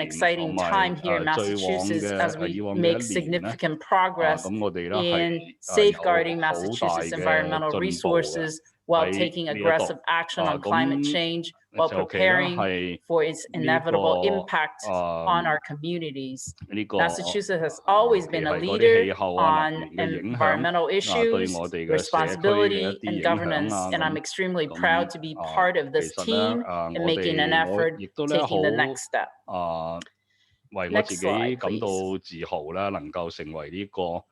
年 exciting 同埋 time here in 最往 Massachusetts as 嘅 we 以往嘅 make 一年咧， significant progress 咁我哋咧 in 係 safeguarding 有好大 Massachusetts 嘅 environmental 進步嘅。 resources. while 喺 taking 呢一 aggressive 度 action on 咁 climate change while 尤其咧 preparing 係 for its 呢 inevitable 個 impact on our communities. 呢個 Massachusetts has always 尤 been 其 a 係嗰啲 leader 氣候啊、能 on 源嘅影響 environmental 對 issues, 我哋嘅社區嘅一 responsibility, 啲 and 影響 governance, 啊 and I'm 咁 extremely proud to be part of 其 this 實咧 team 我 in making an 哋我 effort 亦都咧好 taking the next step. 為我 Next 自己 slide, 感到 please. 自豪啦，能夠成為呢個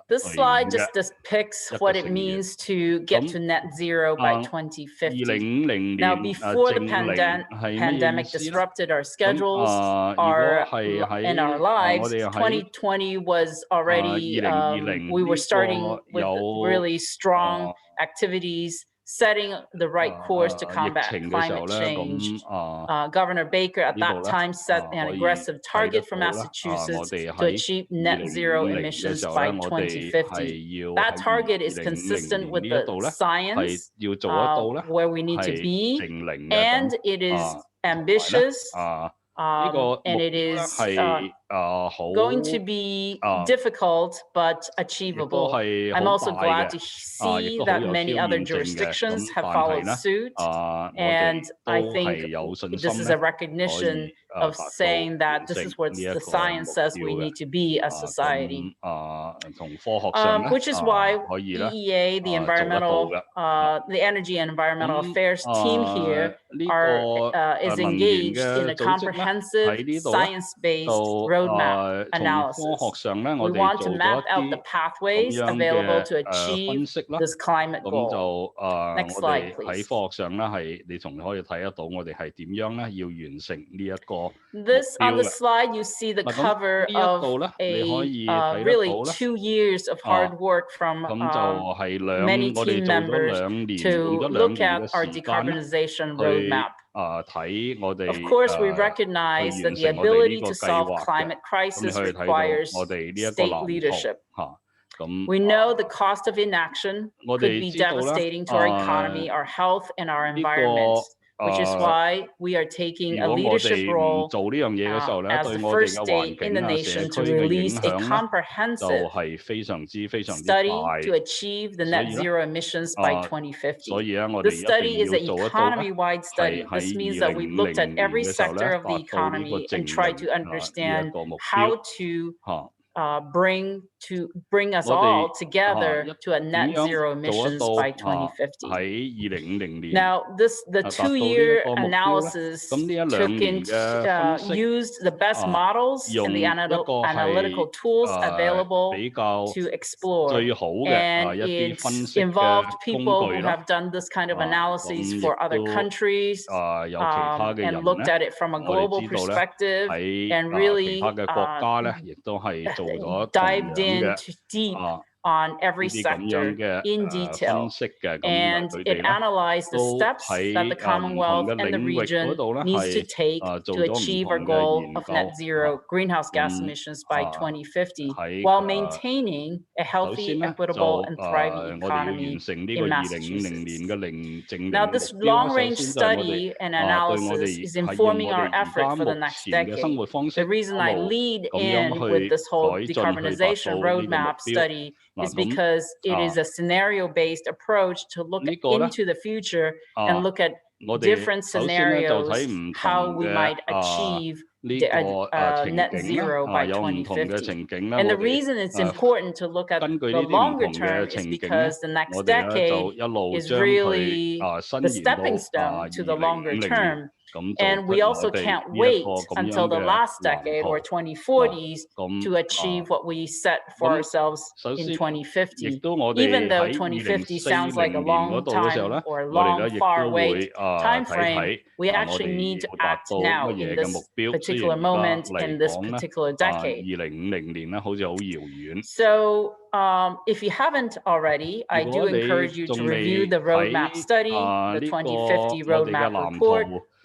This 隊伍 slide 嘅 just depicts 一個 what it 成員。 means to get to net zero by 2050. 2050 Now, 年 before the 正零係乜嘢意 pandemic 思咧？ disrupted our 咁 schedules, 如果係 in our 喺 lives, 我哋喺 2020 was already, 2020 we were 呢 starting 個 with 有 really strong activities, setting the right course to 疫 combat 情嘅時候 climate 咧， change. 咁 Governor Baker at 呢度 that 咧 time set an 可以 aggressive 睇得 target for 到啦。我 Massachusetts 哋 to 喺 achieve net zero 2050嘅 emissions 時候 by 咧，我哋 2050. 係要 That 喺 target is 2050 consistent with 年呢一 the 度咧，係 science 要做得到咧， where we need to 係 be, 淨零嘅 and 咁 it is 同埋咧 ambitious, 呢個 and 目 it 標咧 is 係好 going to be difficult but 亦都 achievable. 係 I'm 好 also 大 glad 嘅 to 亦 see 都好 that 有 many 挑 other 戰性嘅 jurisdictions 咁 have 但係 followed 咧 suit. 我 And 哋 I 都 think 係有信 this 心 is 咧 a 可 recognition 以 of 達到 saying 完 that this 成 is what 呢一 the 個 science 目 says we 標嘅 need to be as society. 咁從科學上咧 Which is why 可以咧 EEA, the 做得到 environmental, 嘅。 the energy and environmental 咁 affairs team here 呢 is 個能源 engaged in 嘅 a 組織咧 comprehensive 喺呢度咧 science-based 就 roadmap 從科 analysis. 學上咧， We 我哋 want to 做咗 map 一 out the 啲咁 pathways 樣 available 嘅 to achieve 分析啦。 this climate 咁 goal. 就 Next 我 slide, 哋喺 please. 科學上咧係你從可以睇得到，我哋係點樣咧要完成呢一個目 This on 標 the 嘅。 slide, you see the 嗱咁 cover 呢一度 of 咧，你可 a 以睇得 really 到咧。 2 years of hard work from 咁就係 many 我哋 team 做咗 members 2年， to 用咗 look 2年 at 嘅 our 時間咧， decarbonization 去 roadmap. 睇我哋 Of course, we 去 recognize that 完 the 成我哋呢 ability 個 to 計 solve 劃嘅。 climate 咁你 crisis 可以睇到 requires 我哋呢一個 state 藍圖 leadership. 嚇。咁 We know the cost of inaction 我 could 哋 be 知道啦， devastating to our economy, our health, and our 呢 environment, 個 which is why we are taking a 如果我 leadership 哋唔 role 做呢樣嘢嘅時候咧， as 對 the 我哋 first 嘅環 state in the 境啊、社 nation 區 to 嘅 release 影 a 響咧，就 comprehensive 係非常之 study 大。 to achieve the 所 net 以咧， zero emissions by 所 2050. 以咧，我哋 This 一 study 定 is 要 an 做得到咧， economy-wide 係 study. 喺 This means that we looked at 2050 every 年嘅時候咧， sector of the 達到呢個 economy 淨 and tried 零 to 呢 understand 一個目標 how to 嚇。 bring us 我 all 哋 together to a 點 net 樣 zero 做得 emissions 到 by 2050. 喺2050年 Now, the 達到呢一 2-year 個目標咧？ analysis 咁呢一 took 2年 in, 嘅分析 used the best models 用 and 一 the 個係 analytical tools available 比較 to explore. 最好嘅 And 一啲 it 分析嘅 involved 工 people 具 who 啦。 have done this kind of 咁 analyses 亦 for other 都 countries 有其他嘅 and 人 looked 咧， at it from a 我哋 global 知道咧 perspective 喺 and 其 really 他嘅國家咧，亦都係做咗同 dived 樣嘅 into deep 啊 on every 呢啲咁樣 sector 嘅 in 分 detail. 析嘅，咁 And 佢 it 哋咧 analyzed the 都 steps that the 喺唔同 Commonwealth 嘅 and the 領域嗰 region 度咧 needs to 係 take 做 to 咗唔 achieve our 同嘅 goal 研 of 究 net zero 嚇。 greenhouse gas 咁 emissions by 2050, 喺 while maintaining a 首 healthy, 先咧就 equitable, and thriving 我哋要 economy 完成呢 in 個2050 Massachusetts. 年嘅淨零 Now, 嘅目 this 標咧，首 long-range 先就係我哋 study and 對我 analysis 哋 is 係用 informing 我 our 哋而 effort 家 for the 目 next 前嘅生 decade. 活方式 The reason 一 I 路 lead 咁樣 in 去 with this whole 改進去達 decarbonization 到呢個目 roadmap 標。 study 嗱 is 咁 because it is a scenario-based approach to look 呢個咧 into the future and look at 我哋 different 首先咧就 scenarios, 睇唔 how 同 we 嘅 might achieve 呢 the, 個情 net 景咧 zero by 有唔同嘅 2050. 情景咧， And 我 the 哋 reason it's important to look at 根據 the 呢啲唔 longer 同嘅 term is 情景咧， because the next 我哋咧 decade 就一路 is 將佢 really 伸 the 延 stepping 到 stone to the longer 2050年， term. 咁就 And 出 we 我 also 哋 can't 呢一 wait 個咁 until 樣 the 嘅 last 藍 decade 圖。 or 2040s 咁 to achieve what we set for 咁 ourselves 首 in 先亦 2050. 都我 Even 哋 though 喺 2050 sounds 2040 like a 年嗰 long 度嘅時候 time 咧， or a 我哋 long, 咧亦 far 都 away 會 time 睇 frame, 睇 we 我 actually 哋 need to 要達 act 到 now 乜 in 嘢嘅目 this 標。雖 particular 然而家 moment 嚟 in this 講咧， particular decade. 2050年咧好似好遙遠。 So, if you haven't already, I 如 do 果你 encourage you to 仲 review 未 the roadmap 睇 study, the 呢個 2050我哋嘅 roadmap 藍 report, 圖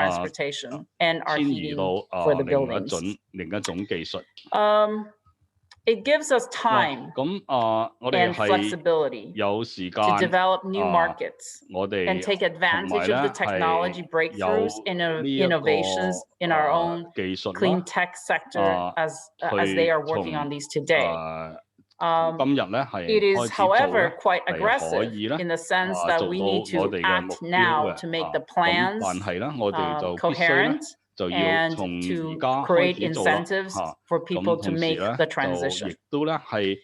transportation transportation and our 遷移 heating 到 for the 另一種技術。 It gives us time 咁我哋 and 係 flexibility 有時 to 間 develop new markets 我哋 and take advantage of the technology breakthroughs and 呢一個 innovations in our own 技術 clean 啦， tech sector as they are working on these today. 今日咧係 It 開 is, 始做 however, 咧 quite 係可 aggressive 以咧 in the sense 做 that 到 we 我 need to 哋嘅目 act 標 now 嘅 to make the 咁 plans 但係咧我哋就必須咧 coherent 就要 and 從而 to 家開 create 始做啦 incentives 嚇。 for 咁 people to 同時 make 咧 the 就 transition. 亦都咧係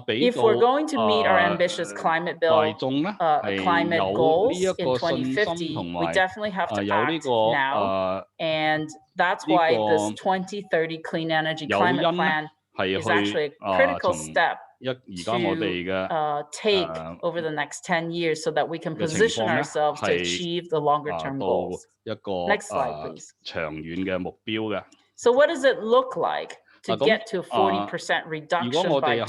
俾 If 到 we're going to meet our ambitious climate bill 大眾咧係 climate 有 goals 呢一 in 個信心同 2050, we 埋 definitely have to 有呢 act 個 now. And that's 呢 why 個 this 2030 Clean Energy 誘 Climate 因咧 Plan 係 is 去 actually a critical 從 step 而家我哋 to 嘅 take over the next 10 years so that we can 嘅情 position 況咧 ourselves to 係 achieve the longer term 到 goals. 一個 Next slide, please. 長遠嘅目標嘅。 So what does it look like to 咁 get to 40% 如果 reduction 我 by 哋係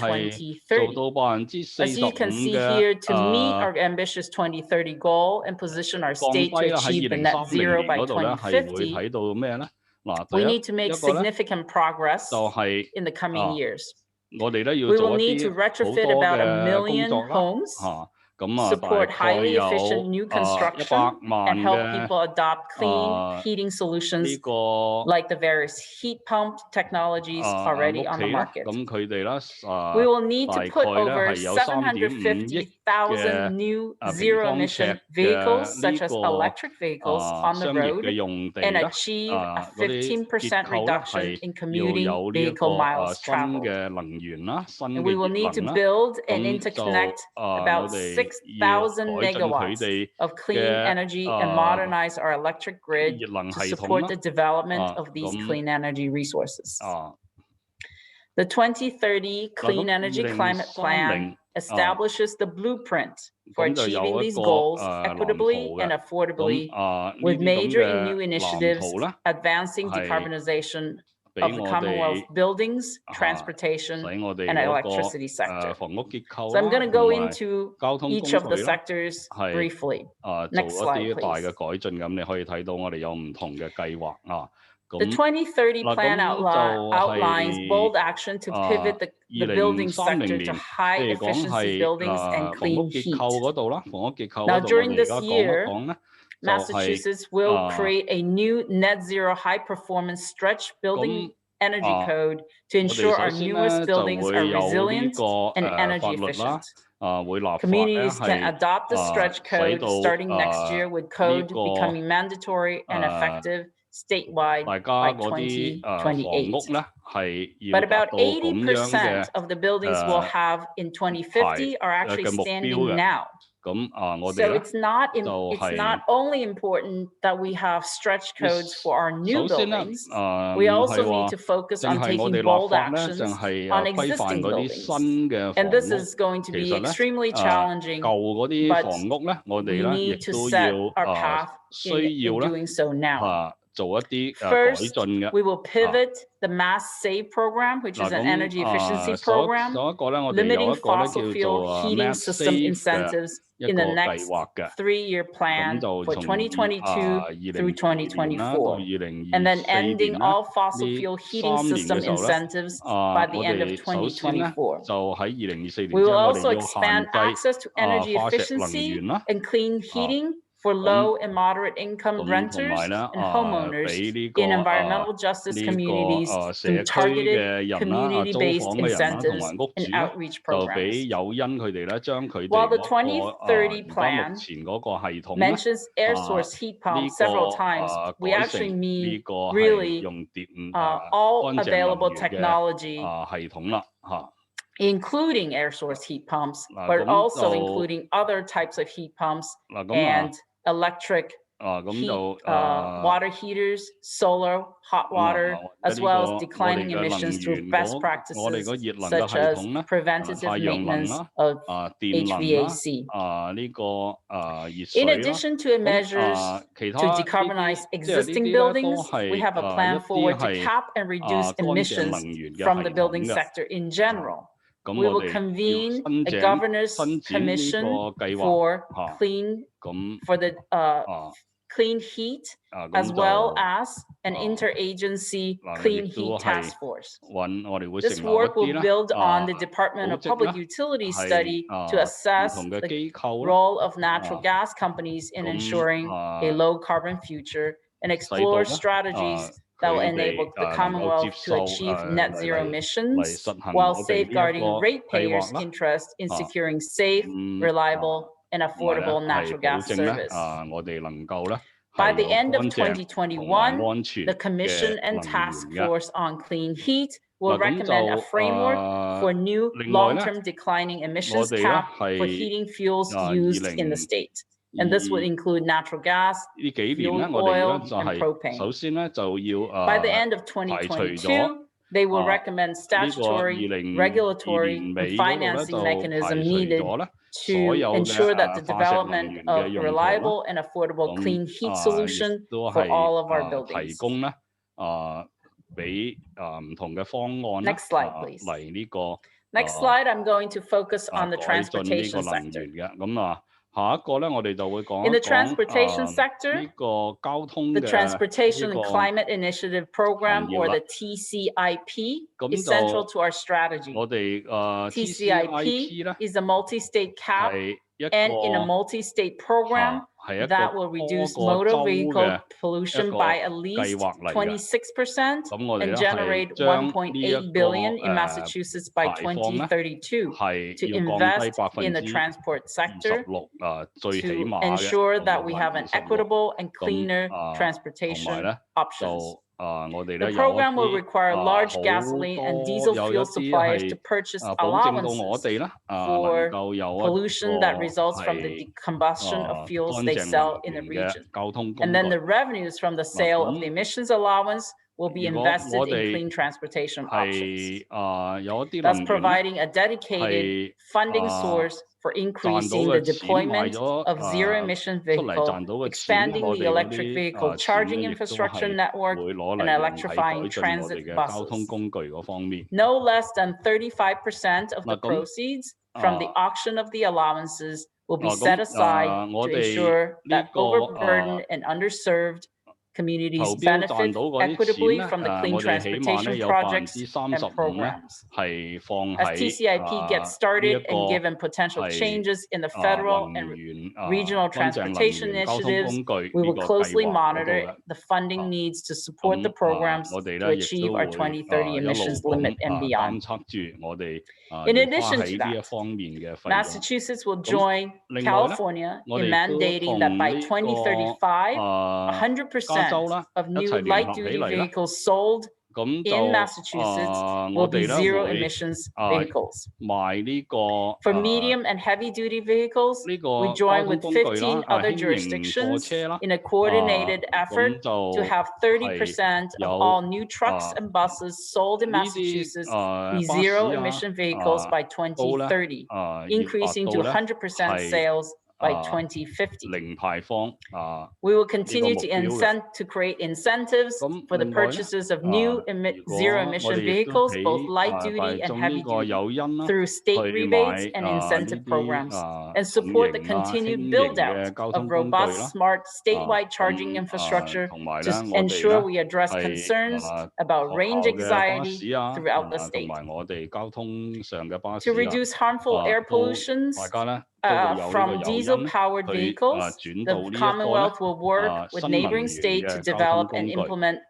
做 2030? 到 As you can 45% see 嘅 here, to meet our ambitious 2030 goal and position our 降 state 低 to 啦，喺 achieve the net 2030 zero 年 by 嗰度咧係會 2050, 睇到咩咧？嗱， we 第 need to 一 make 一個咧 significant progress 就係 in the coming years. 我哋咧要 We 做 will 一 need to 啲好 retrofit 多 about 1嘅工 million 作啦 homes, 嚇。咁大 support 概 highly 有 efficient new 100 construction, 萬 and help 嘅 people adopt clean heating 呢 solutions 個 like the various heat pump technologies already 屋 on 企 the 啦， market. 咁佢哋咧 We will need 大 to put 概咧 over 係有3.5 億 750,000 new 平 zero 方 emission 尺 vehicles, 嘅 such 呢 as 個 electric vehicles on the 商業嘅 road, 用地 and 咧， achieve a 嗰啲 15% 結構咧 reduction 係 in 要 commuting 有呢一 vehicle 個 miles 新 traveled. 嘅能源啦，新 And 嘅 we will 熱 need to 能啦， build and 咁就 interconnect 我 about 哋要 6,000 改進佢 megawatts 哋 of clean 嘅 energy and modernize our electric grid 熱能 to 系統 support 啦 the development of these 咁 clean energy resources. 啊 The 2030 嗱 Clean 咁 Energy Climate Plan 2030 establishes the blueprint for 咁就 achieving 有一 these 個 goals 藍 equitably 圖 and 嘅， affordably 咁呢 with 啲咁 major and 嘅 new 藍 initiatives 圖咧 advancing 係 decarbonization 俾 of the 我 Commonwealth 哋 buildings, 使 transportation, 我哋 and 嗰 electricity 個 sector. 房屋結構 So I'm 啦， going to 同 go 埋 into 交通 each of 工 the 具啦， sectors 係 briefly. 做 Next 一 slide, 啲大嘅 please. 改進咁，你可以睇到我哋有唔同嘅計劃啊。 The 咁 2030 嗱 plan 咁 outlines 就 bold 係 action to pivot the 2030 building sector to 年， high 譬如講 efficiency 係 buildings and 房 clean 屋結 heat. 構嗰度啦，房屋結構 Now, 嗰度我 during 哋而 this 家講一 year, 講咧，就係 Massachusetts will create a new net zero high performance stretch building 咁 energy code to 我哋 ensure 首 our 先 newest 咧就 buildings 會 are 有呢 resilient 個 and 法 energy 律啦， efficient. 會立法咧 Communities can 係 adopt the stretch 使 code 到 starting next year, with 呢 code 個 becoming mandatory and effective statewide 大 by 家嗰啲房 2028. 屋咧係要 But 達 about 到咁樣 80% 嘅 of the buildings we'll have in 2050 are actually 嘅目標 standing 嘅。 now. 咁我哋 So 咧 it's not 就 it's 係 not only important that we have stretch codes for our new 首先咧 buildings. 唔 We 係 also 話 need to focus 淨 on 係我 taking 哋 bold 立法咧， actions 淨係 on 規範 existing 嗰啲 buildings. 新嘅房 And this 屋。 is going to 其 be 實咧 extremely challenging, 舊嗰啲 but 房屋咧，我 we 哋咧亦 need to 都 set 要 our path 需 in 要咧 doing so now. 做一啲改 First, 進嘅。 we will pivot the Mass Save program, which is 嗱 an 咁 energy efficiency 首 program, 一個咧，我哋有 limiting 一個咧 fossil 叫 fuel 做 heating Mass system Save 嘅 incentives 一 in 個 the 計 next 劃嘅。 3-year 咁 plan 就 for 從 2022 through 2022年啦到 2024, and then 2024 ending 年啦， all fossil 呢 fuel heating 3年 system 嘅時候咧， incentives by the 我 end of 哋首先咧 2024. 就喺2024 年 We 之 will 後，我哋 also 要限 expand 制 access to energy 化石能 efficiency 源啦， and clean heating for low and moderate income 咁同 renters 埋咧 and homeowners 俾呢個 in environmental justice 呢個 communities 社 through 區 targeted 嘅人啦，租 community-based 房嘅人啦，同 incentives 埋屋 and 主咧， outreach 就 programs. 俾誘因佢哋咧，將佢哋 While the 嗰個 2030而家 plan 目前嗰個系統咧， mentions air source heat 呢 pumps several 個 times, we 改 actually 成呢 mean 個係 really 用電 all 乾淨能 available 源嘅 technology, 系統啦嚇。 including air source heat pumps, 嗱 but 咁 also 就 including other types of heat pumps 嗱咁 and electric 咁 heat, 就 water heaters, solar, hot water, 或者 as 呢 well as 個 declining 我哋嘅能 emissions through 源 best 我哋 practices 個熱能嘅 such 系 as 統咧， preventative 太陽能 maintenance 啦， of 電能啦， HVAC. 呢個熱 In 水啦， addition to measures 其 to 他呢 decarbonize 啲即係呢 existing 啲咧都 buildings, 係 we have a 一 plan 啲 forward to 係 cap and reduce 乾淨 emissions 能源嘅 from the 系 building 統嘅。 sector in general. 咁 We 我 will 哋要 convene 申 a 請 governor's 申展呢 commission 個計劃 for 嚇。 clean 咁 for the clean heat, as well as an interagency clean heat task force. This work will build on the Department of Public Utilities study to assess the role of natural gas companies in ensuring a low carbon future and explore strategies that will enable the Commonwealth to achieve net zero emissions while safeguarding ratepayers' interest in securing safe, reliable, and affordable natural gas service. By the end of 2021, the Commission and Task Force on Clean Heat will recommend a framework for new long-term declining emissions cap for heating fuels used in the state. And this would include natural gas, fuel oil, and propane. By the end of 2022, they will recommend statutory, regulatory, and financing mechanism needed to ensure that the development of a reliable and affordable clean heat solution for all of our buildings. Next slide, please. Next slide, I'm going to focus on the transportation sector. In the transportation sector, the Transportation and Climate Initiative Program, or the TCIP, is central to our strategy. TCIP is a multi-state cap and in a multi-state program that will reduce motor vehicle pollution by at least 26% and generate $1.8 billion in Massachusetts by 2032 to invest in the transport sector to ensure that we have an equitable and cleaner transportation options. The program will require large gasoline and diesel fuel suppliers to purchase allowances for pollution that results from the combustion of fuels they sell in the region. And then the revenues from the sale of the emissions allowance will be invested in clean transportation options, thus providing a dedicated funding source for increasing the deployment of zero-emission vehicles, expanding the electric vehicle charging infrastructure network, and electrifying transit buses. No less than 35% of the proceeds from the auction of the allowances will be set aside to ensure that overburdened and underserved communities benefit equitably from the clean transportation projects and programs. As TCIP gets started and given potential changes in the federal and regional transportation initiatives, we will closely monitor the funding needs to support the programs to achieve our 2030 emissions limit and beyond. In addition to that, Massachusetts will join California in mandating that by 2035, 100% of new light-duty vehicles sold in Massachusetts will be zero-emissions vehicles. For medium and heavy-duty vehicles, we join with 15 other jurisdictions in a coordinated effort to have 30% of all new trucks and buses sold in Massachusetts be zero-emission vehicles by 2030, increasing to 100% sales by 2050. We will continue to create incentives for the purchases of new zero-emission vehicles, both light-duty and heavy-duty, through state rebates and incentive programs, and support the continued build-out of robust, smart, statewide charging infrastructure to ensure we address concerns about range anxiety throughout the state. To reduce harmful air pollutions from diesel-powered vehicles, the Commonwealth will work with neighboring states to develop and implement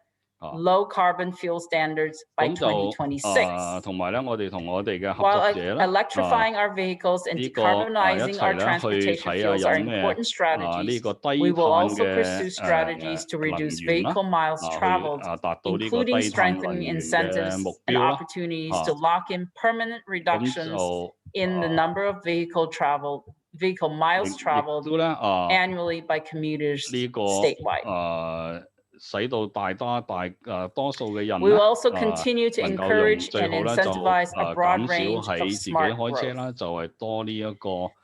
low-carbon fuel standards by 2026. While electrifying our vehicles and decarbonizing our transportation fuels are important strategies, we will also pursue strategies to reduce vehicle miles traveled, including strengthening incentives and opportunities to lock in permanent reductions in the number of vehicle miles traveled annually by commuters statewide. We will also continue to encourage and incentivize a broad range of smart growth.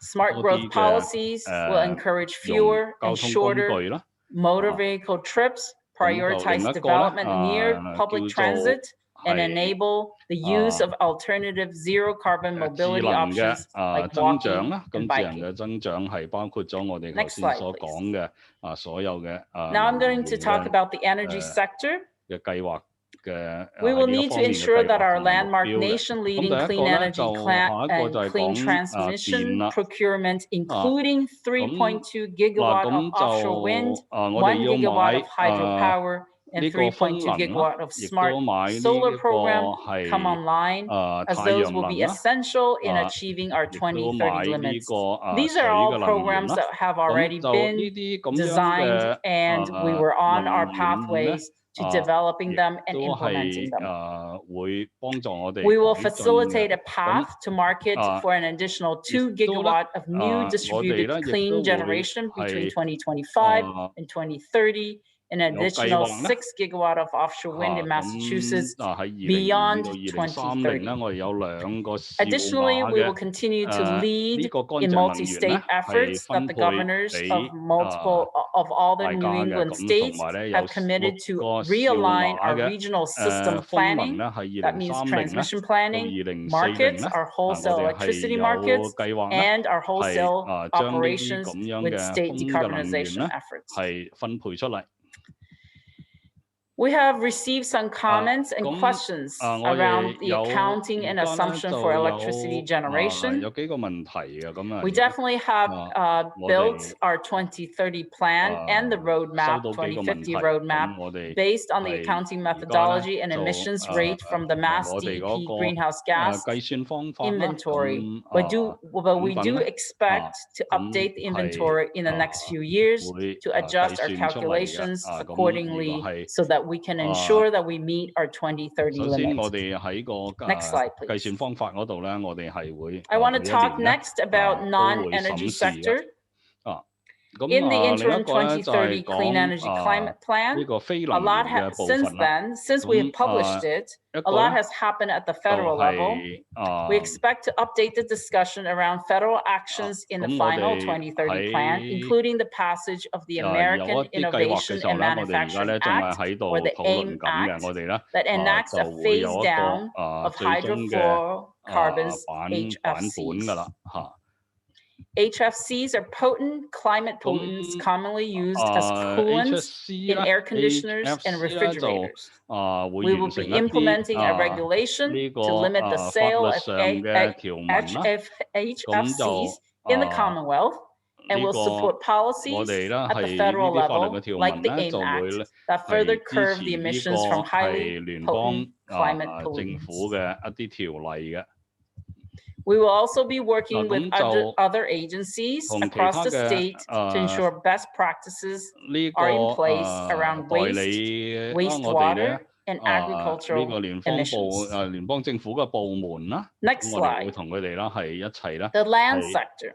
Smart growth policies will encourage fewer and shorter motor vehicle trips, prioritize development near public transit, and enable the use of alternative zero carbon mobility options like 增長 walking 啦，咁 and 智能 biking. 嘅增長係包括咗我哋頭 Next 先 slide, 所 please. 講嘅所有嘅 Now I'm 能 going to 源 talk 嘅 about the energy sector. 嘅計劃嘅 We will 呢一 need to 方面嘅 ensure 計 that 劃 our 同埋目 landmark 標嘅。咁 nation-leading 第一 clean 個咧 energy 就下一個就 and 係 clean 講 transmission 電啦。 procurement, including 3.2 嗱 gigawatt of 咁 offshore wind, 就我 1 哋要 gigawatt 買 of hydropower, and 呢個風 3.2 能啦， gigawatt of 亦 smart 都買呢 solar 一個 program come 係 online, as 太 those 陽 will 能 be 啦， essential in 啊 achieving our 亦都 2030 買呢 limits. 個 These 水 are all 嘅能源 programs 啦。 that have 咁 already 就呢 been 啲咁樣 designed, 嘅 and we were on 能 our 源咧 pathways to developing 亦 them and 都 implementing 係 them. 會幫助我哋 We will 改進 facilitate 嘅。 a path to market for an additional 2 gigawatt of new distributed clean generation between 2025 and 2030, an additional 6 gigawatt of offshore wind in Massachusetts 喺 beyond 2025到2030咧， 2030. 我哋有兩個數 Additionally, 碼 we will 嘅 continue to 呢 lead 個乾 in 淨能源 multi-state 咧係 efforts 分 that the 配 governors 俾 of all the 大 New 家嘅。 England 咁 states 同埋咧有 have committed 6 to 個數 realign 碼 our 嘅 regional system 風能 planning. 咧係 That means 2030咧 transmission 到 planning, 2040 markets, 咧， our 我 wholesale 哋係 electricity 有 markets, 計劃咧 and our 係 wholesale 將呢啲 operations 咁樣 with 嘅 state 風嘅能源 decarbonization 咧 efforts. 係分配出嚟。 We have received some comments and 咁 questions 我 around 哋 the 有 accounting 而 and 家咧 assumption 就 for 有 electricity generation. 有幾個問題嘅。咁 We 而家 definitely have 我 built 哋 our 2030 plan and the 收 roadmap, 到幾個問 2050 題， roadmap, 咁我哋 based on the 係 accounting 而家咧 methodology and 就 emissions rate from the 我 mass 哋嗰 DP 個 greenhouse gas 計算方法啦， inventory. 咁 But we 等 do 咧 expect to 咁 update the 係 inventory in the next few years 會 to 計 adjust our 算出嚟嘅。 calculations 咁如果 accordingly 係 so that we can ensure that we meet our 2030首先我 limits. 哋喺個 Next slide, 計 please. 算方法嗰度咧，我哋係會 I want to 每一 talk 年咧 next about 都會 non-energy 審視嘅。 sector. 咁 In the 另一 interim 個咧就係 2030 Clean 講 Energy Climate Plan, 呢個非 a 能 lot 源嘅部 since 分啦。 then, since we have published it, 一 a 個 lot 咧 has happened at the 就 federal level. 係 We expect to update the discussion around federal actions in the 咁我 final 哋 2030 plan, 喺 including the passage of the 有 American 一啲計劃嘅 Innovation 時候 and 咧，我哋而家 Manufacturing 咧仲係 Act, 喺度 or the 討論 AIM 緊嘅。 Act, 我哋咧 that enacts 就 a 會有 phase 一個 down of 最終嘅 hydrofluorocarbons, 版本㗎 HFCs. 啦嚇。 HFCs are potent climate pollutants 咁 commonly used as coolants HFC in 咧 air conditioners and HFC 咧就 refrigerators. 會 We 完 will 成 be 一啲 implementing a regulation 呢個 to limit the 法 sale 律 of 上嘅條文啦。咁 HFCs 就 in the Commonwealth, and 呢 will 個 support 我 policies 哋咧 at the 係 federal 呢啲法律 level, 嘅條 like 文 the 咧 AIM 就會 Act, that further 係支 curb 持 the 呢 emissions 個 from 係 highly 聯邦 potent climate 政府 pollutants. 嘅一啲條例嘅。 We will also be working with 咁就 other agencies 同其 across 他 the 嘅 state to ensure best practices 呢 are in 個 place around 代 waste, 理我哋 wastewater, 咧 and 呢 agricultural 個聯邦部 emissions. 聯邦政府嘅部門啦， Next 咁我哋會 slide. 同佢哋啦係一齊啦 The land 係 sector.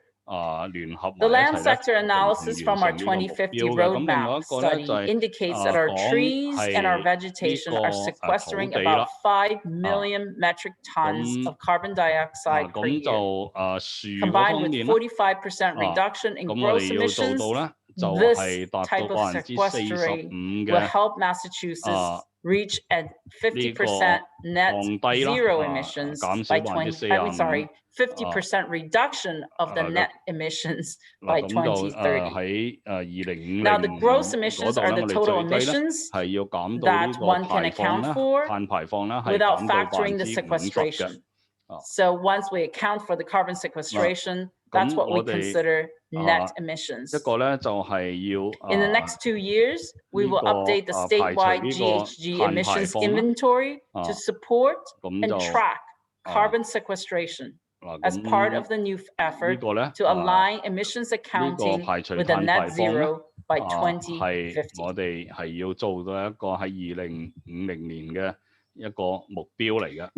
聯合 The 埋一 land 齊咧 sector 共同 analysis 完 from our 成呢個目 2050 標嘅。咁另外 roadmap 一個咧 study 就係 indicates that our 講 trees and our 係 vegetation 呢 are 個 sequestering 土地啦。 about 5 million metric tons 咁 of carbon dioxide per 咁 year, 就樹嗰 combined 方 with 面咧， 45% reduction in 咁我 gross 哋要做 emissions. 到咧就 This 係達到 type of 45% sequestering 嘅 will help Massachusetts reach a 50% net 降低啦 zero emissions 減少 by 45% 50% reduction of the net emissions 嗱 by 咁就 2030. 喺2050 Now, the gross 年 emissions 嗰度 are 咧， the 我哋 total 最低咧 emissions 係要減到呢 that 個 one can 排放 account 啦， for 碳排放啦係 without 減到 factoring the 50% 嘅。 sequestration. So once we account for the carbon sequestration, that's what we 咁我哋 consider net emissions. 一個咧就係要 In the next 2 years, we will 呢個 update the 排除 statewide 呢個 GHG 碳排 emissions 放啦。 inventory to support 咁 and 就 track carbon sequestration 嗱 as part of 咁 the new 呢 effort 個咧 to align emissions 呢個 accounting 排除 with a 碳排 net 放咧 zero by 係 2050. 我哋係要做到一個喺2050年嘅一個目標嚟嘅。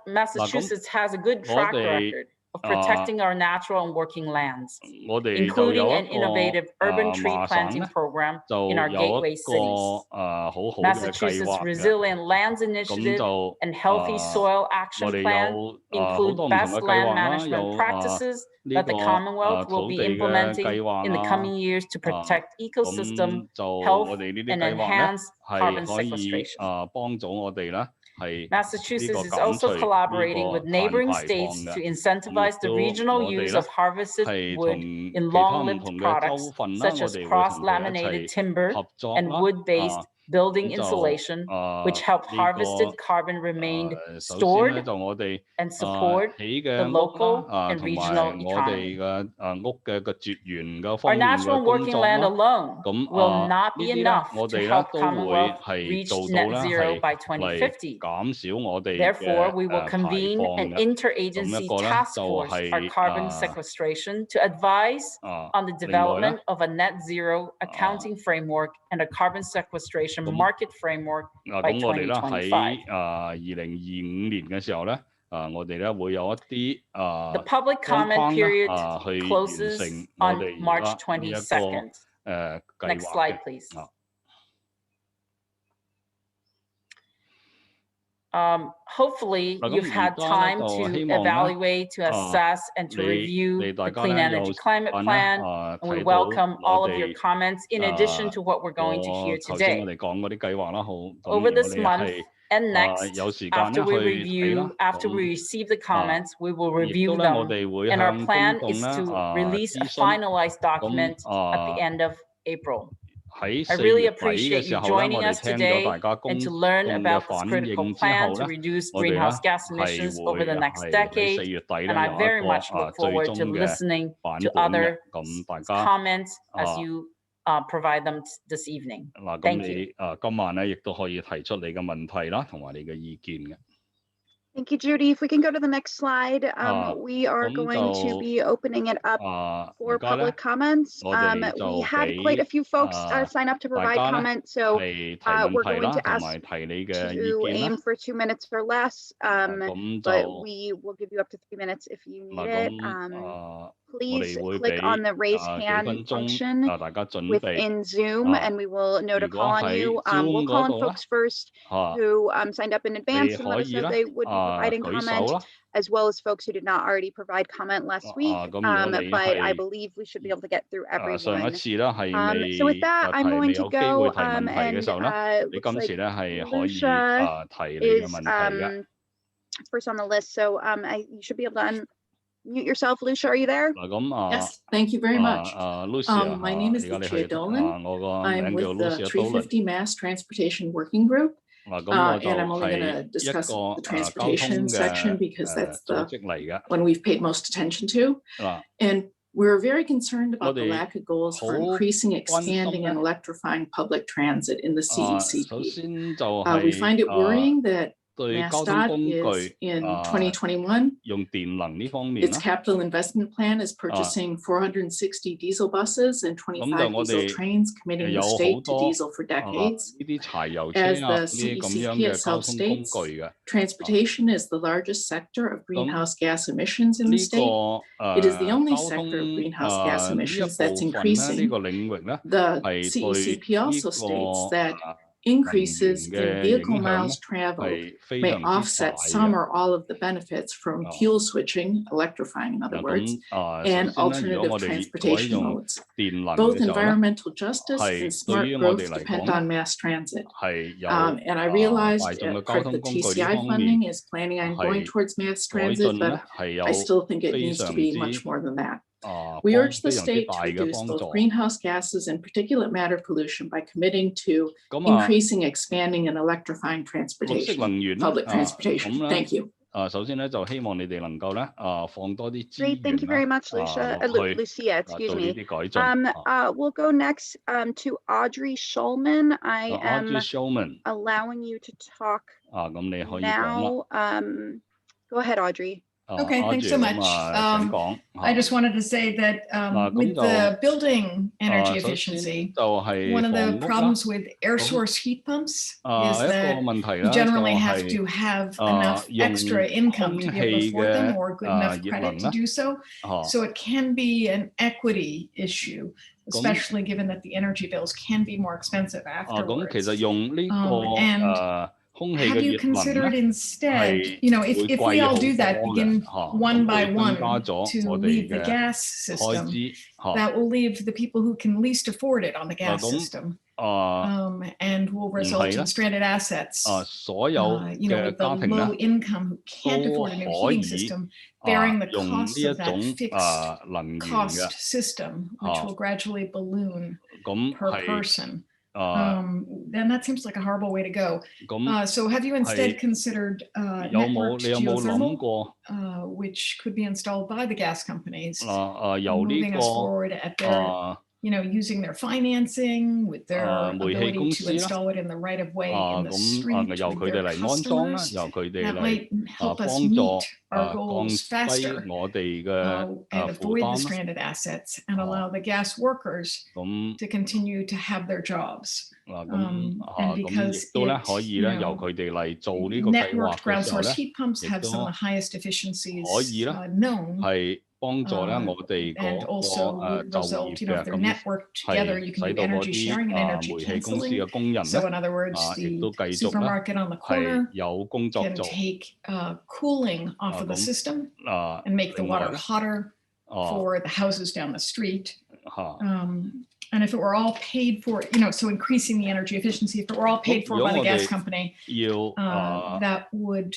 Massachusetts has a good track 我哋 record of protecting our natural and working lands, 我哋就 including 有 an 一個 innovative urban tree 麻省 planting 咧 program 就 in our 有 gateway 一 cities. 個好好嘅計 Massachusetts 劃嘅。 Resilient Lands 咁 Initiative 就 and Healthy Soil Action 我哋 Plan 有好 include 多唔同 best 嘅計 land 劃啦， management 有 practices 呢 that the 個 Commonwealth will 土 be 地嘅 implementing 計劃 in the 啦。 coming years to protect ecosystem 咁就 health 我哋呢啲 and 計劃咧 enhance 係 carbon 可以 sequestration. 幫助我哋啦 Massachusetts is also collaborating with neighboring states to incentivize the regional use of harvested wood in long-lived products such as cross-laminated timber and wood-based building insulation, which help harvested carbon remain stored and support the local and regional economy. Our natural working land alone will not be enough to help Commonwealth reach net zero by 2050. Therefore, we will convene an interagency task force for carbon sequestration to advise on the development of a net zero accounting framework and a carbon sequestration market framework by 2025. The public comment period closes on March 22nd. Next slide, please. Hopefully, you've had time to evaluate, to assess, and to review the Clean Energy Climate Plan, and we welcome all of your comments in addition to what we're going to hear today. Over this month and next, after we receive the comments, we will review them, and our plan is to release a finalized document at the end of April. I really appreciate you joining us today and to learn about this critical plan to reduce greenhouse gas emissions over the next decade. And I very much look forward to listening to other comments as you provide them this evening. Thank you. Thank you, Judy. If we can go to the next slide, we are going to be opening it up for public comments. We had quite a few folks sign up to provide comments, so we're going to ask to aim for 2 minutes or less, but we will give you up to 3 minutes if you need it. Please click on the raise hand function within Zoom, and we know to call on you. We'll call on folks first who signed up in advance and let us know they would be providing comment, as well as folks who did not already provide comment last week. But I believe we should be able to get through everyone. So with that, I'm going to go and looks like Lucia is first on the list. So you should be able to unmute yourself. Lucia, are you there? Yes, thank you very much. My name is Lucia Dolan. I'm with the 350 Mass Transportation Working Group. And I'm only going to discuss the transportation section because that's the one we've paid most attention to. And we're very concerned about the lack of goals for increasing, expanding, and electrifying public transit in the CECP. We find it worrying that MassDOT is in 2021. Its capital investment plan is purchasing 460 diesel buses and 25 diesel trains, committing the state to diesel for decades. As the CECP itself states, transportation is the largest sector of greenhouse gas emissions in the state. It is the only sector of greenhouse gas emissions that's increasing. The CECP also states that increases in vehicle miles traveled may offset some or all of the benefits from fuel switching, electrifying in other words, and alternative transportation modes. Both environmental justice and smart growth depend on mass transit. And I realized part of the TCI funding is planning on going towards mass transit, but I still think it needs to be much more than that. We urge the state to reduce both greenhouse gases and particulate matter pollution by committing to increasing, expanding, and electrifying transportation, public transportation. Thank you. Great, thank you very much, Lucia. Lucia, excuse me. We'll go next to Audrey Schulman. I am allowing you to talk now. Go ahead, Audrey. Okay, thanks so much. I just wanted to say that with the building energy efficiency, one of the problems with air source heat pumps is that you generally have to have enough extra income to be able to afford them or good enough credit to do so. So it can be an equity issue, especially given that the energy bills can be more expensive afterwards. have you considered instead, if we all do that, begin one by one to leave the gas system, that will leave the people who can least afford it on the gas system, and will result in stranded assets. With the low income who can't afford a new heating system, bearing the cost of that fixed cost system, which will gradually balloon per person. Then that seems like a horrible way to go. So have you instead considered networked geothermal, which could be installed by the gas companies, moving us forward at their, using their financing with their ability to install it in the right of way in the street with their customers? That might help us meet our goals faster and avoid the stranded assets and allow the gas workers to continue to have their jobs. And because networked ground source heat pumps have some of the highest efficiencies known. And also would result, if they're networked together, you can do energy sharing and energy canceling. So in other words, the supermarket on the corner can take cooling off of the system and make the water hotter for the houses down the street. And if it were all paid for, so increasing the energy efficiency, if it were all paid for by the gas company, that would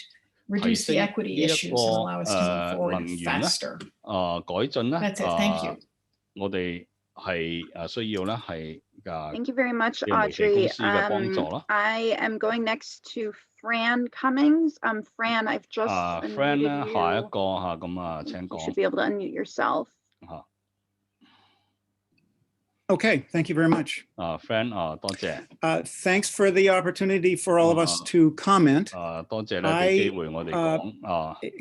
reduce the equity issues and allow us to move forward faster. That's it. Thank you. Thank you very much, Audrey. I am going next to Fran Cummings. Fran, I've just unmuted you. You should be able to unmute yourself. Okay, thank you very much. Thanks for the opportunity for all of us to comment.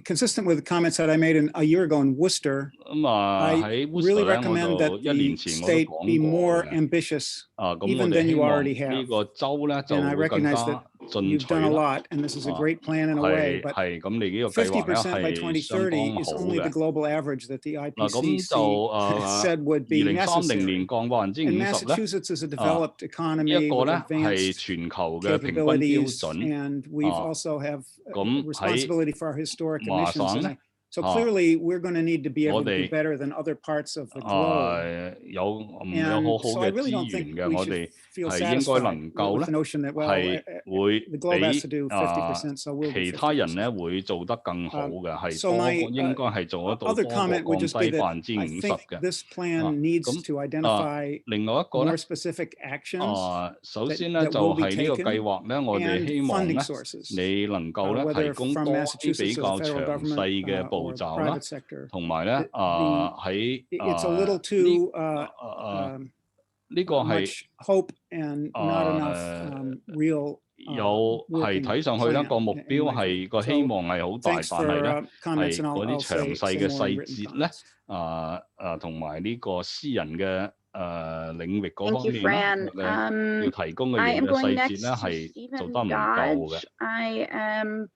Consistent with the comments that I made a year ago in Worcester, I really recommend that the state be more ambitious even than you already have. And I recognize that you've done a lot, and this is a great plan in a way, but 50% by 2030 is only the global average that the IPCC said would be necessary. And Massachusetts is a developed economy with advanced capabilities, and we also have responsibility for our historic emissions. And so clearly, we're going to need to be able to do better than other parts of the globe. And so I really don't think we should feel satisfied with the notion that, well, the globe has to do 50%, so we'll do 50%. So my other comment would just be that I think this plan needs to identify more specific actions that will be taken and funding sources, whether from Massachusetts or the federal government or the private sector. It's a little too much hope and not enough real 睇上去咧個目標係個希望係好大，但係咧係嗰啲詳細嘅細節咧，同埋呢個私人嘅領域嗰方面咧，要提供嘅嘢嘅細節咧係做得唔夠嘅。I am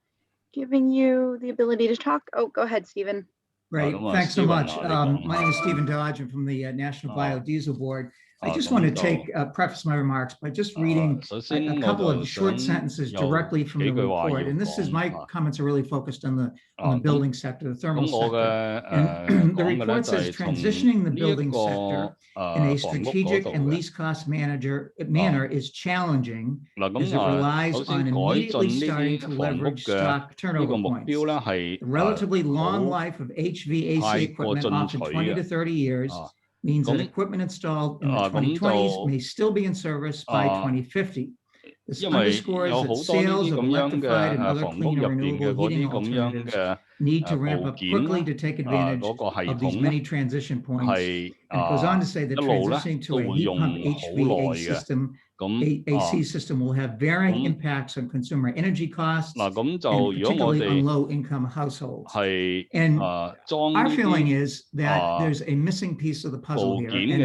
giving you the ability to talk. Oh, go ahead, Stephen. Great, thanks so much. My name is Stephen Dodge. I'm from the National Biodiesel Board. I just want to preface my remarks by just reading a couple of short sentences directly from the report. And this is, my comments are really focused on the building sector, the thermal sector. And the report says transitioning the building sector in a strategic and least cost manner is challenging as it relies on immediately starting to leverage stock turnover points. The relatively long life of HVAC equipment, often 20 to 30 years, means that equipment installed in the 2020s may still be in service by 2050. This underscores that sales of electrified and other clean or renewable heating alternatives need to ramp up quickly to take advantage of these many transition points. And it goes on to say that transitioning to a heat pump HVAC system, AC system will have varying impacts on consumer energy costs, and particularly on low-income households. And our feeling is that there's a missing piece of the puzzle here. And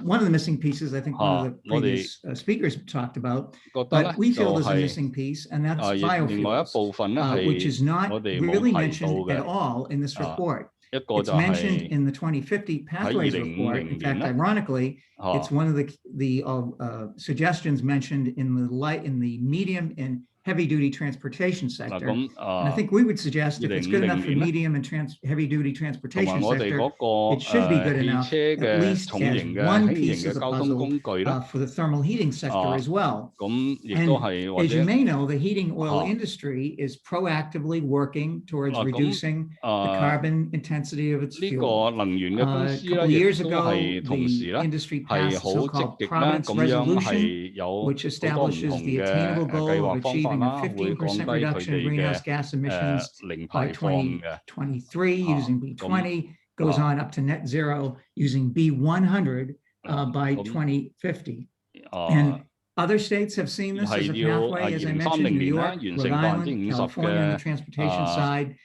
one of the missing pieces, I think one of the previous speakers talked about, but we feel there's a missing piece, and that's biofuels, which is not really mentioned at all in this report. It's mentioned in the 2050 Pathways report. In fact, ironically, it's one of the suggestions mentioned in the medium and heavy-duty transportation sector. And I think we would suggest if it's good enough for medium and heavy-duty transportation sector, it should be good enough at least as one piece of the puzzle for the thermal heating sector as well. And as you may know, the heating oil industry is proactively working towards reducing the carbon intensity of its fuel. A couple of years ago, the industry passed the so-called Providence Resolution, which establishes the attainable goal of achieving a 15% reduction in greenhouse gas emissions by 2023 using B20, goes on up to net zero using B100 by 2050. And other states have seen this as a pathway, as I mentioned, New York, Rhode Island, California on the transportation side.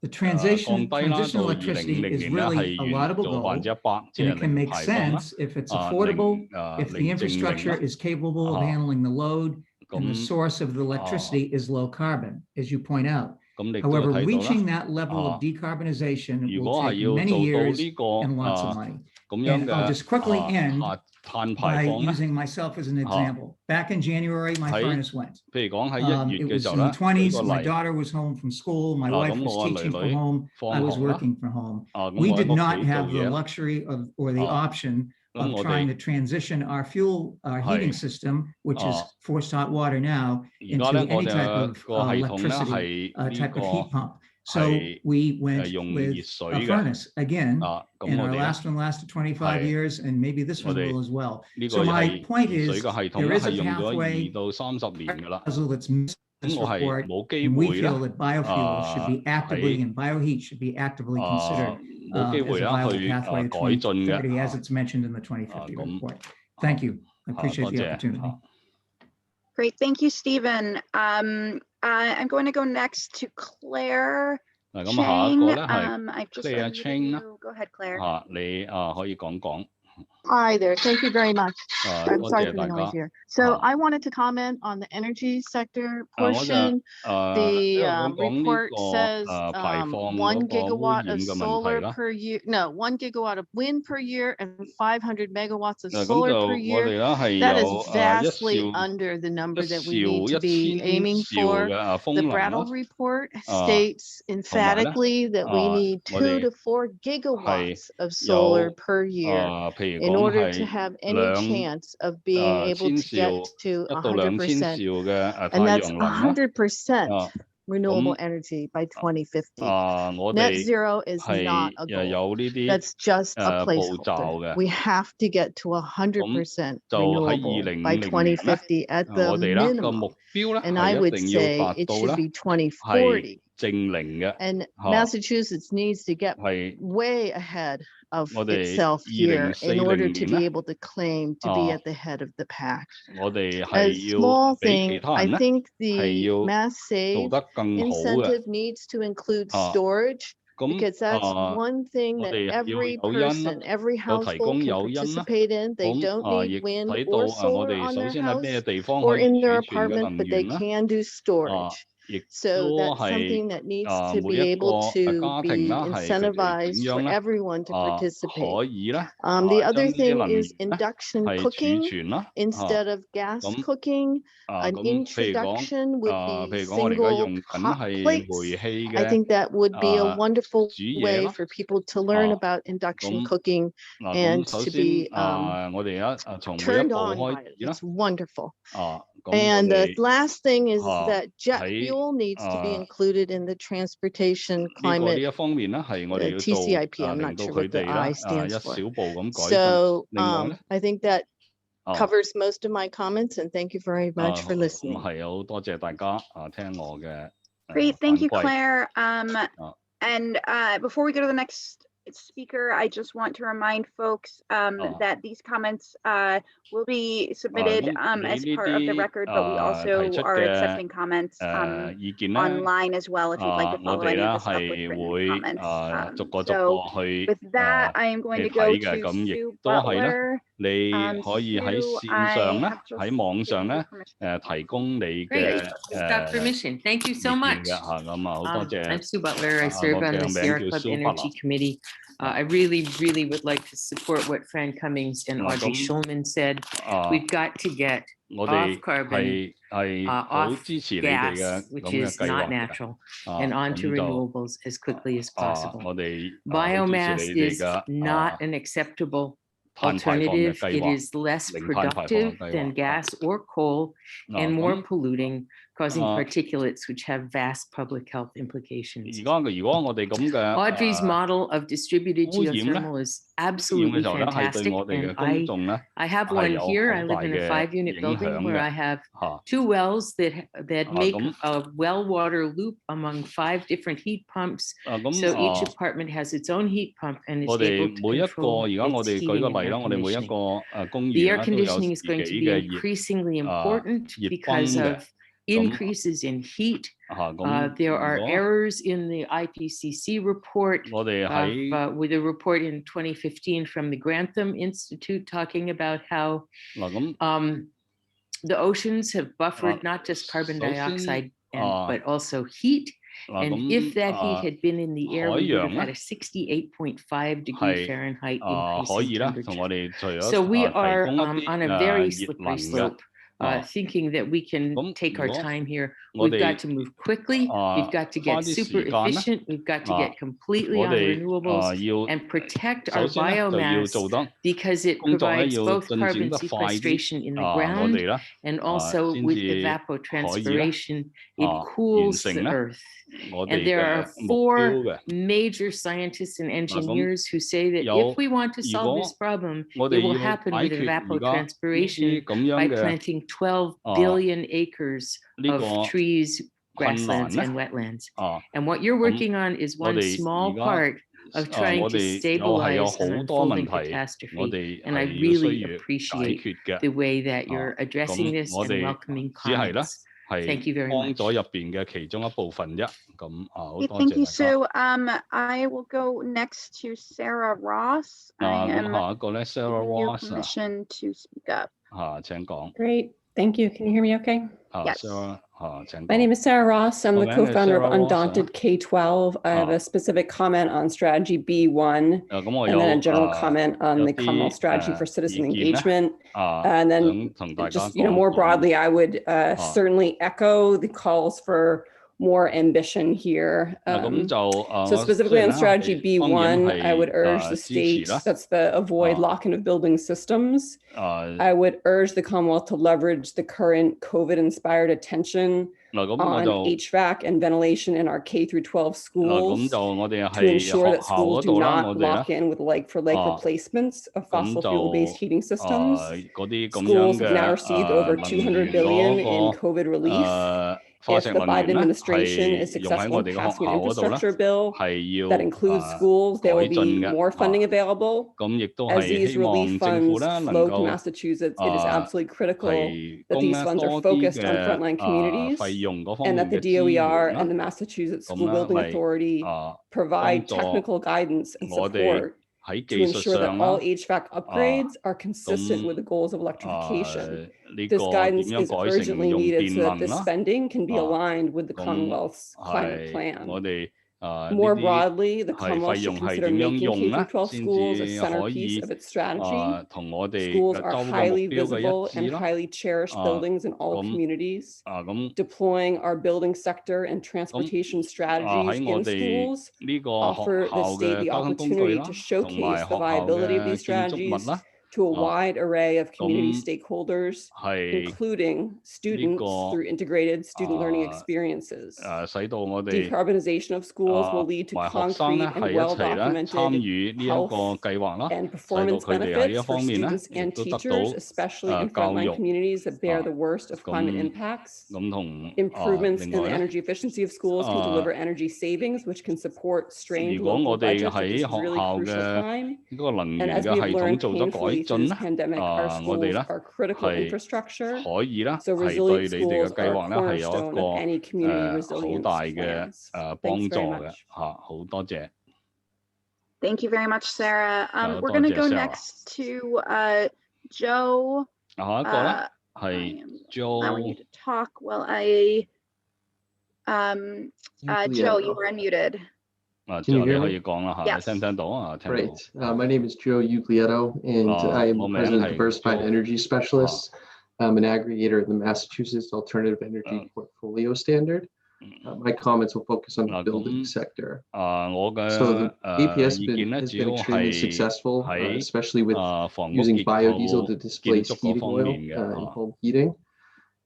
The transitional electricity is really a laudable goal, and it can make sense if it's affordable, if the infrastructure is capable of handling the load, and the source of the electricity is low carbon, as you point out. However, reaching that level of decarbonization will take many years and lots of money. And I'll just quickly end by using myself as an example. Back in January, my furnace went. It was in the 20s. My daughter was home from school. My wife was teaching from home. I was working from home. We did not have the luxury of or the option of trying to transition our heating system, which is forced hot water now, into any type of electricity type of heat pump. So we went with a furnace again, and our last one lasted 25 years, and maybe this one will as well. So my point is, there is a pathway that's missing this report, and we feel that biofuel should be actively, and bioheat should be actively considered as a viable pathway to 2030, as it's mentioned in the 2050 report. Thank you. I appreciate the opportunity. Great, thank you, Stephen. I'm going to go next to Claire Chang. I've just Claire Chang. Go ahead, Claire. 你可以講。 Hi there. Thank you very much. I'm sorry for the noise here. So I wanted to comment on the energy sector portion. The report says 1 gigawatt of solar per year. No, 1 gigawatt of wind per year and 500 megawatts of solar per year. That is vastly under the number that we need to be aiming for. The Brattle report states emphatically that we need 2 to 4 gigawatts of solar per year in order to have any chance of being able to get to 100%, and that's 100% renewable energy by 2050. Net zero is not a goal. That's just a placeholder. We have to get to 100% renewable by 2050 at the minimum, and I would say it should be 2040. And Massachusetts needs to get way ahead of itself here in order to be able to claim to be at the head of the pack. A small thing, I think the Mass Save incentive needs to include storage, because that's one thing that every person, every household can participate in. They don't need wind or solar on their house or in their apartment, but they can do storage. So that's something that needs to be able to be incentivized for everyone to participate. The other thing is induction cooking instead of gas cooking. An introduction with the single hot plates. I think that would be a wonderful way for people to learn about induction cooking and to be turned on by it. It's wonderful. And the last thing is that jet fuel needs to be included in the transportation climate TCIP. I'm not sure what the I stands for. So I think that covers most of my comments, and thank you very much for listening. Great, thank you, Claire. And before we go to the next speaker, I just want to remind folks that these comments will be submitted as part of the record, but we also are accepting comments online as well if you'd like to follow any of the stuff with written comments. So with that, I am going to go to Sue Butler 你可以喺線上咧，喺網上咧，提供你嘅Thank you so much. 咁好多謝。I'm Sue Butler. I serve on the Sierra Club Energy Committee. I really would like to support what Fran Cummings and Audrey Schulman said. We've got to get off carbon, off gas, which is not natural, and onto renewables as quickly as possible. Biomass is not an acceptable alternative. It is less productive than gas or coal and more polluting, causing particulates which have vast public health implications. Audrey's model of distributed geothermal is absolutely fantastic, and I have one here. I live in a 5-unit building where I have 2 wells that make a well water loop among 5 different heat pumps. So each apartment has its own heat pump and is able to control its heating and air conditioning. The air conditioning is going to be increasingly important because of increases in heat. There are errors in the IPCC report, with a report in 2015 from the Grantham Institute talking about how the oceans have buffered not just carbon dioxide, but also heat. And if that heat had been in the air, we would have had a 68.5 degree Fahrenheit increase in temperature. So we are on a very slippery slope. Thinking that we can take our time here. We've got to move quickly. We've got to get super efficient. We've got to get completely on renewables and protect our biomass because it provides both carbon sequestration in the ground and also with evapotranspiration, it cools the earth. And there are 4 major scientists and engineers who say that if we want to solve this problem, it will happen with evapotranspiration by planting 12 billion acres of trees, grasslands, and wetlands. And what you're working on is one small part of trying to stabilize an unfolding catastrophe. And I really appreciate the way that you're addressing this and welcoming comments. Thank you very much. Thank you, Sue. I will go next to Sarah Ross. I am giving you permission to speak up. Great. Thank you. Can you hear me okay? Yes. My name is Sarah Ross. I'm the co-founder of Undaunted K-12. I have a specific comment on strategy B1, and then a general comment on the Commonwealth strategy for citizen engagement. And then just, more broadly, I would certainly echo the calls for more ambition here. So specifically on strategy B1, I would urge the state, that's the avoid lock-in of building systems. I would urge the Commonwealth to leverage the current COVID-inspired attention on HVAC and ventilation in our K through 12 schools to ensure that schools do not lock in with like-for-like replacements of fossil fuel-based heating systems. Schools have now received over $200 billion in COVID relief. If the Biden administration is successful in passing an infrastructure bill that includes schools, there will be more funding available. As these relief funds flow to Massachusetts, it is absolutely critical that these funds are focused on frontline communities and that the DOER and the Massachusetts School Building Authority provide technical guidance and support to ensure that all HVAC upgrades are consistent with the goals of electrification. This guidance is urgently needed so that this spending can be aligned with the Commonwealth's climate plan. More broadly, the Commonwealth should consider making K-12 schools a centerpiece of its strategy. Schools are highly visible and highly cherished buildings in all communities. Deploying our building sector and transportation strategies in schools offer the state the opportunity to showcase the viability of these strategies to a wide array of community stakeholders, including students through integrated student learning experiences. Decarbonization of schools will lead to concrete and well-documented health and performance benefits for students and teachers, especially in frontline communities that bear the worst of climate impacts. Improvements in the energy efficiency of schools can deliver energy savings, which can support strained local budgets at this really crucial time. And as we have learned painfully through this pandemic, our schools are critical infrastructure. So resilient schools are a cornerstone of any community resilience plans. Thanks very much. Thank you very much, Sarah. We're going to go next to Joe. 下一個咧係 allowing you to talk while I Joe, you were unmuted. Can you hear me? 可以講啦嚇，你聽唔聽到啊？聽到。Great. My name is Joe Uglieto, and I am the president of Diversified Energy Specialists. I'm an aggregator of the Massachusetts Alternative Energy Portfolio Standard. My comments will focus on the building sector. So the APS has been extremely successful, especially with using biodiesel to displace heating oil in home heating.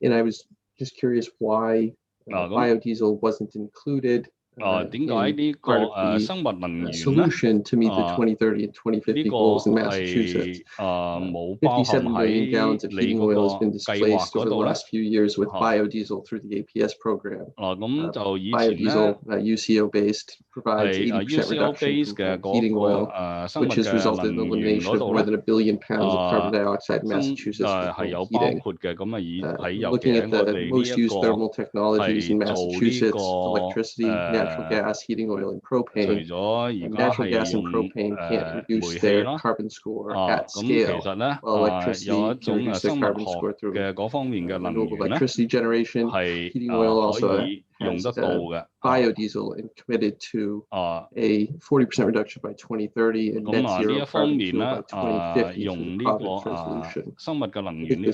And I was just curious why biodiesel wasn't included 點解呢個生物能源 solution to meet the 2030 and 2050 goals in Massachusetts. 冇包含 57 million gallons of heating oil has been displaced over the last few years with biodiesel through the APS program. 咁就以前咧 Biodiesel, UCO-based, provides 80% reduction from heating oil, which has resulted in the elimination of more than 1 billion pounds of carbon dioxide in Massachusetts for home heating. Looking at the most used thermal technologies in Massachusetts, electricity, natural gas, heating oil, and propane. Natural gas and propane can't reduce their carbon score at scale, while electricity can reduce their carbon score through renewable electricity generation. Heating oil also has biodiesel and committed to a 40% reduction by 2030 and net zero carbon fuel by 2050 through the Providence Resolution. The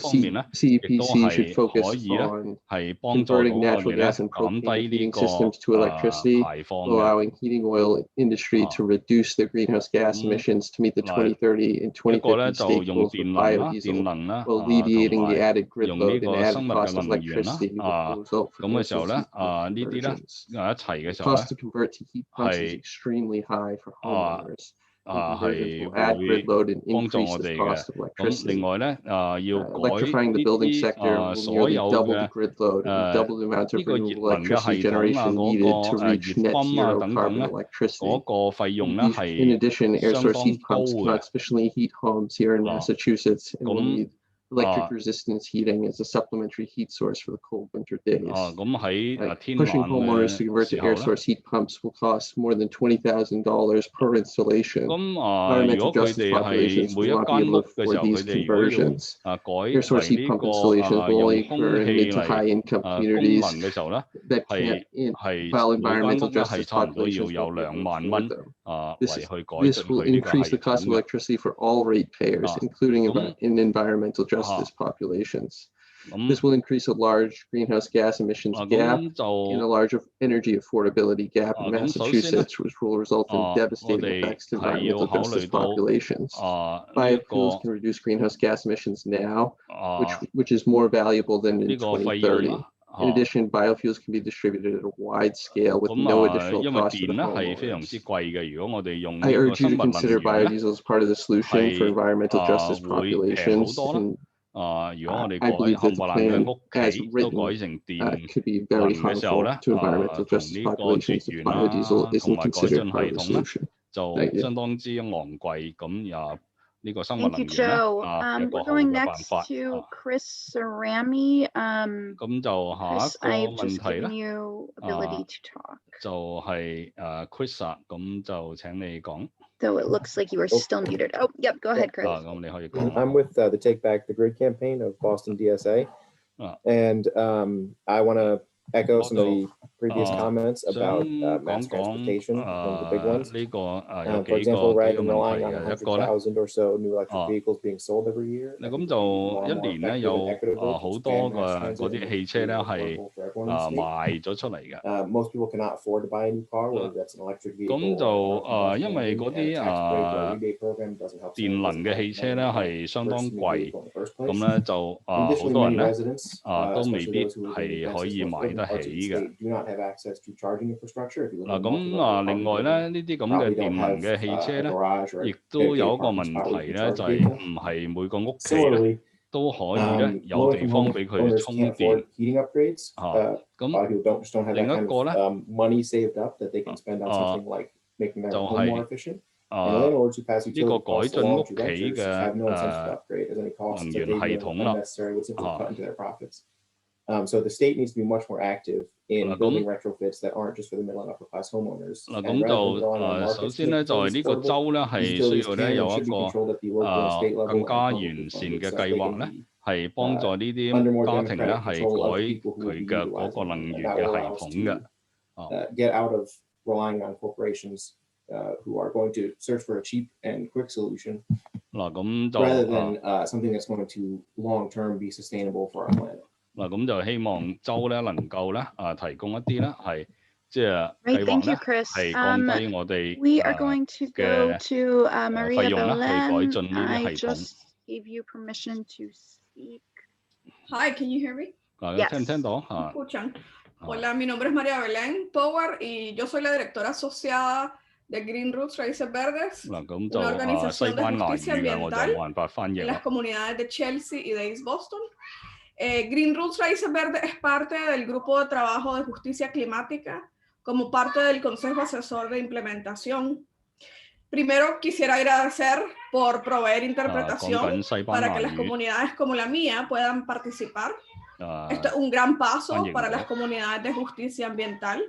CEPC should focus on converting natural gas and propane heating systems to electricity, allowing heating oil industry to reduce their greenhouse gas emissions to meet the 2030 and 2050 state goals with biodiesel, while alleviating the added grid load and added cost of electricity will result from conversions. The cost to convert to heat pumps is extremely high for homeowners. Conversions will add grid load and increase the cost of electricity. Electrifying the building sector will nearly double the grid load and double the amount of renewable electricity generation needed to reach net zero carbon electricity. In addition, air source heat pumps cannot sufficiently heat homes here in Massachusetts and will need electric resistance heating as a supplementary heat source for the cold winter days. Pushing homeowners to convert to air source heat pumps will cost more than $20,000 per installation. Environmental justice populations will not be able to afford these conversions. Air source heat pump installations will only occur in mid to high income communities that can't, while environmental justice populations will be able to afford them. This will increase the cost of electricity for all ratepayers, including in environmental justice populations. This will increase a large greenhouse gas emissions gap and a larger energy affordability gap in Massachusetts, which will result in devastating effects to environmental justice populations. Biofuels can reduce greenhouse gas emissions now, which is more valuable than in 2030. In addition, biofuels can be distributed at a wide scale with no additional cost to the homeowners. I urge you to consider biodiesel as part of the solution for environmental justice populations. And I believe that the plan as written could be very harmful to environmental justice populations if biodiesel isn't considered part of the solution. Thank you. Thank you, Joe. We're going next to Chris Cerami. Chris, I've just given you ability to talk. Chris 咁就請你講。So it looks like you are still muted. Oh, yep, go ahead, Chris. I'm with the Take Back the Grid campaign of Boston DSA. And I want to echo some of the previous comments about mass transportation, one of the big ones. For example, rather than relying on 100,000 or so new electric vehicles being sold every year. 咁就一年咧有好多嗰啲汽車咧係賣咗出嚟嘅。Most people cannot afford to buy a new car, whether that's an electric vehicle. 咁就因為嗰啲電能嘅汽車咧係相當貴，咁咧就好多人咧都未必係可以買得起嘅。嗱咁另外咧呢啲咁嘅電能嘅汽車咧，亦都有一個問題咧，就係唔係每個屋企咧都可以咧有地方俾佢充電。咁另一個咧就係呢個改進屋企嘅能源系統啦。So the state needs to be much more active in building retrofits that aren't just for the middle and upper class homeowners. 嗱，咁就首先咧，就係呢個州咧係需要咧有一個更加完善嘅計劃咧，係幫助呢啲家庭咧係改佢嘅嗰個能源嘅系統嘅。Get out of relying on corporations who are going to search for a cheap and quick solution, 嗱，咁就 rather than something that's going to long term be sustainable for our planet. 嗱，咁就希望州咧能夠咧提供一啲咧係即係計劃咧係降低我哋嘅費用咧，去改進呢啲系統。Gave you permission to speak. Hi, can you hear me? Yes. 聽唔聽到？ ¿Escuchan? Hola, mi nombre es María Belén Power y yo soy la directora asociada de Green Roots Raíces Verdes, una organización de justicia ambiental en las comunidades de Chelsea y de East Boston. Green Roots Raíces Verdes es parte del grupo de trabajo de justicia climática como parte del Consejo Asesor de Implementación. Primero quisiera agradecer por proveer interpretación para que las comunidades como la mía puedan participar. Esto es un gran paso para las comunidades de justicia ambiental.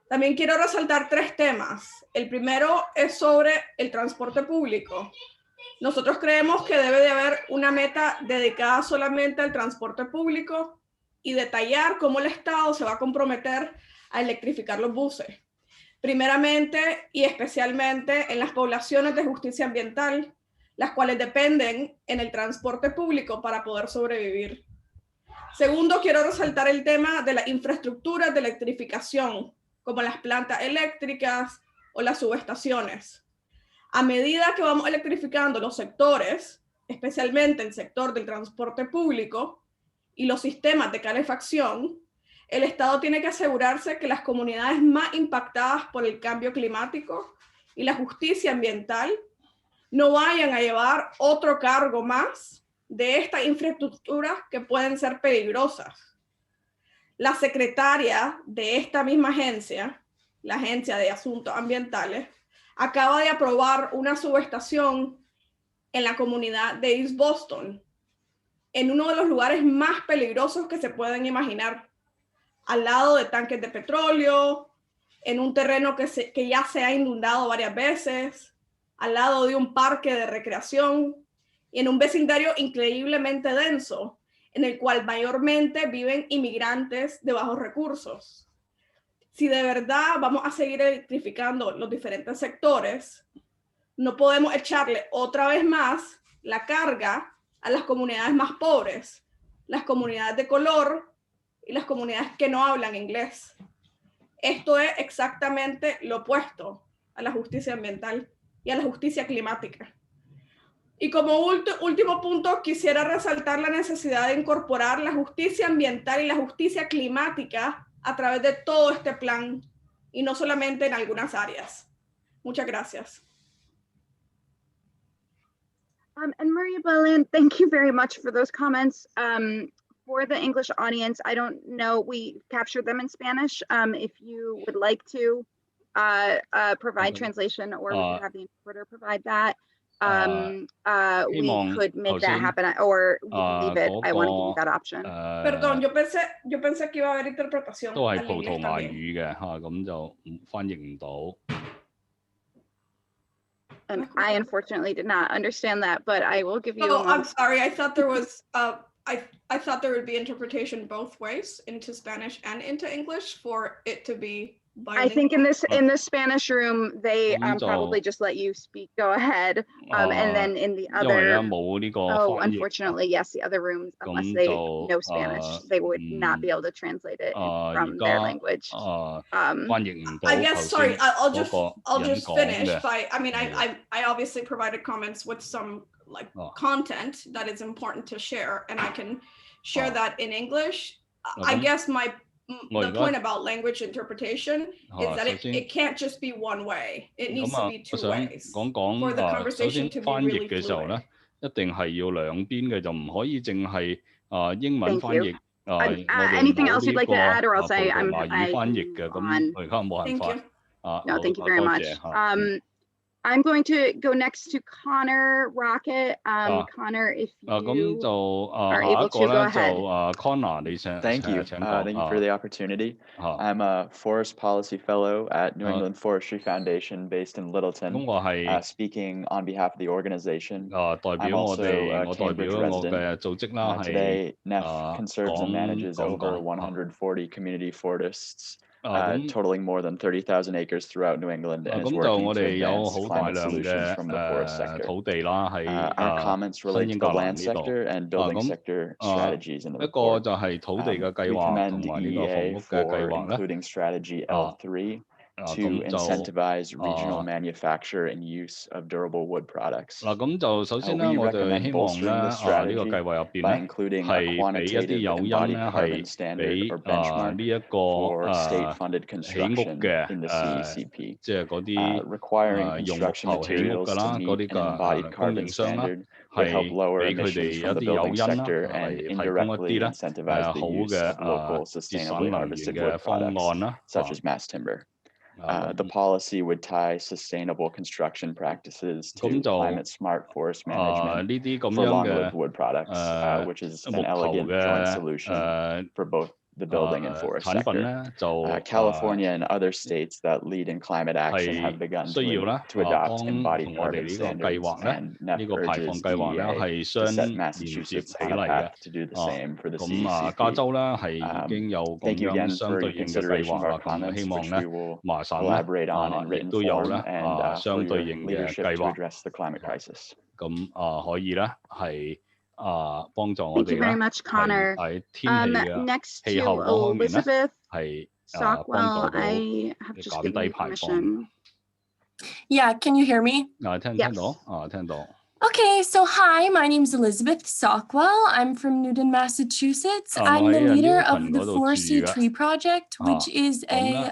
También quiero resaltar 3 temas. El primero es sobre el transporte público. Nosotros creemos que debe de haber una meta dedicada solamente al transporte público y detallar cómo el Estado se va a comprometer a electrificar los buses. Primeramente y especialmente en las poblaciones de justicia ambiental, las cuales dependen en el transporte público para poder sobrevivir. Segundo, quiero resaltar el tema de las infraestructuras de electrificación, como las plantas eléctricas o las subestaciones. A medida que vamos electrificando los sectores, especialmente el sector del transporte público y los sistemas de calefacción, el Estado tiene que asegurarse que las comunidades más impactadas por el cambio climático y la justicia ambiental no vayan a llevar otro cargo más de estas infraestructuras que pueden ser peligrosas. La secretaria de esta misma agencia, la Agencia de Asuntos Ambientales, acaba de aprobar una subestación en la comunidad de East Boston, en uno de los lugares más peligrosos que se pueden imaginar, al lado de tanques de petróleo, en un terreno que ya se ha inundado varias veces, al lado de un parque de recreación y en un vecindario increíblemente denso, en el cual mayormente viven inmigrantes de bajos recursos. Si de verdad vamos a seguir electrificando los diferentes sectores, no podemos echarle otra vez más la carga a las comunidades más pobres, las comunidades de color y las comunidades que no hablan inglés. Esto es exactamente lo opuesto a la justicia ambiental y a la justicia climática. Y como último punto, quisiera resaltar la necesidad de incorporar la justicia ambiental y la justicia climática a través de todo este plan y no solamente en algunas áreas. Muchas gracias. And Maria Belén, thank you very much for those comments. For the English audience, I don't know, we captured them in Spanish. If you would like to provide translation, or we could have the interpreter provide that. We could make that happen, or we can leave it. I want to give you that option. Perdón, yo pensé que iba a haber interpretación. 都係葡萄牙語嘅嚇，咁就翻譯唔到。And I unfortunately did not understand that, but I will give you. Oh, I'm sorry. I thought there was. I thought there would be interpretation both ways, into Spanish and into English, for it to be bilingual. I think in this Spanish room, they probably just let you speak. Go ahead, and then in the other. Oh, unfortunately, yes, the other rooms, unless they know Spanish, they would not be able to translate it from their language. I guess. Sorry, I'll just finish by. I mean, I obviously provided comments with some content that is important to share, and I can share that in English. I guess the point about language interpretation is that it can't just be one way. It needs to be two ways for the conversation to be really fluid. 一定係要兩邊嘅，就唔可以淨係英文翻譯。Anything else you'd like to add, or else I翻譯嘅，咁而家冇辦法。No, thank you very much. I'm going to go next to Connor Rocket. Connor, if you are able to go ahead. Thank you. Thank you for the opportunity. I'm a Forest Policy Fellow at New England Forestry Foundation based in Littleton, speaking on behalf of the organization. I'm also a Cambridge resident. Today, NEF conserves and manages over 140 community forests, totaling more than 30,000 acres throughout New England, and is working to advance climate solutions from the forest sector. Our comments relate to the land sector and building sector strategies in the report. We commend EEA for including strategy L3 to incentivize regional manufacture and use of durable wood products. We recommend bolstering this strategy by including a quantitative embodied carbon standard or benchmark for state-funded construction in the CECP. Requiring construction materials to meet an embodied carbon standard would help lower emissions from the building sector and indirectly incentivize the use of local sustainably harvested wood products, such as mass timber. The policy would tie sustainable construction practices to climate-smart forest management for long-lived wood products, which is an elegant joint solution for both the building and forest sector. California and other states that lead in climate action have begun to adopt embodied carbon standards, and NEF urges EEA to set Massachusetts on a path to do the same for the CECP. Thank you again for your consideration of our comments, which we will elaborate on in written form, and for your leadership to address the climate crisis. Thank you very much, Connor. Next to Elizabeth Stockwell, I have just given you permission. Yeah, can you hear me? Yes. Okay, so hi, my name's Elizabeth Stockwell. I'm from Newton, Massachusetts. I'm the leader of the 4C Tree Project, which is a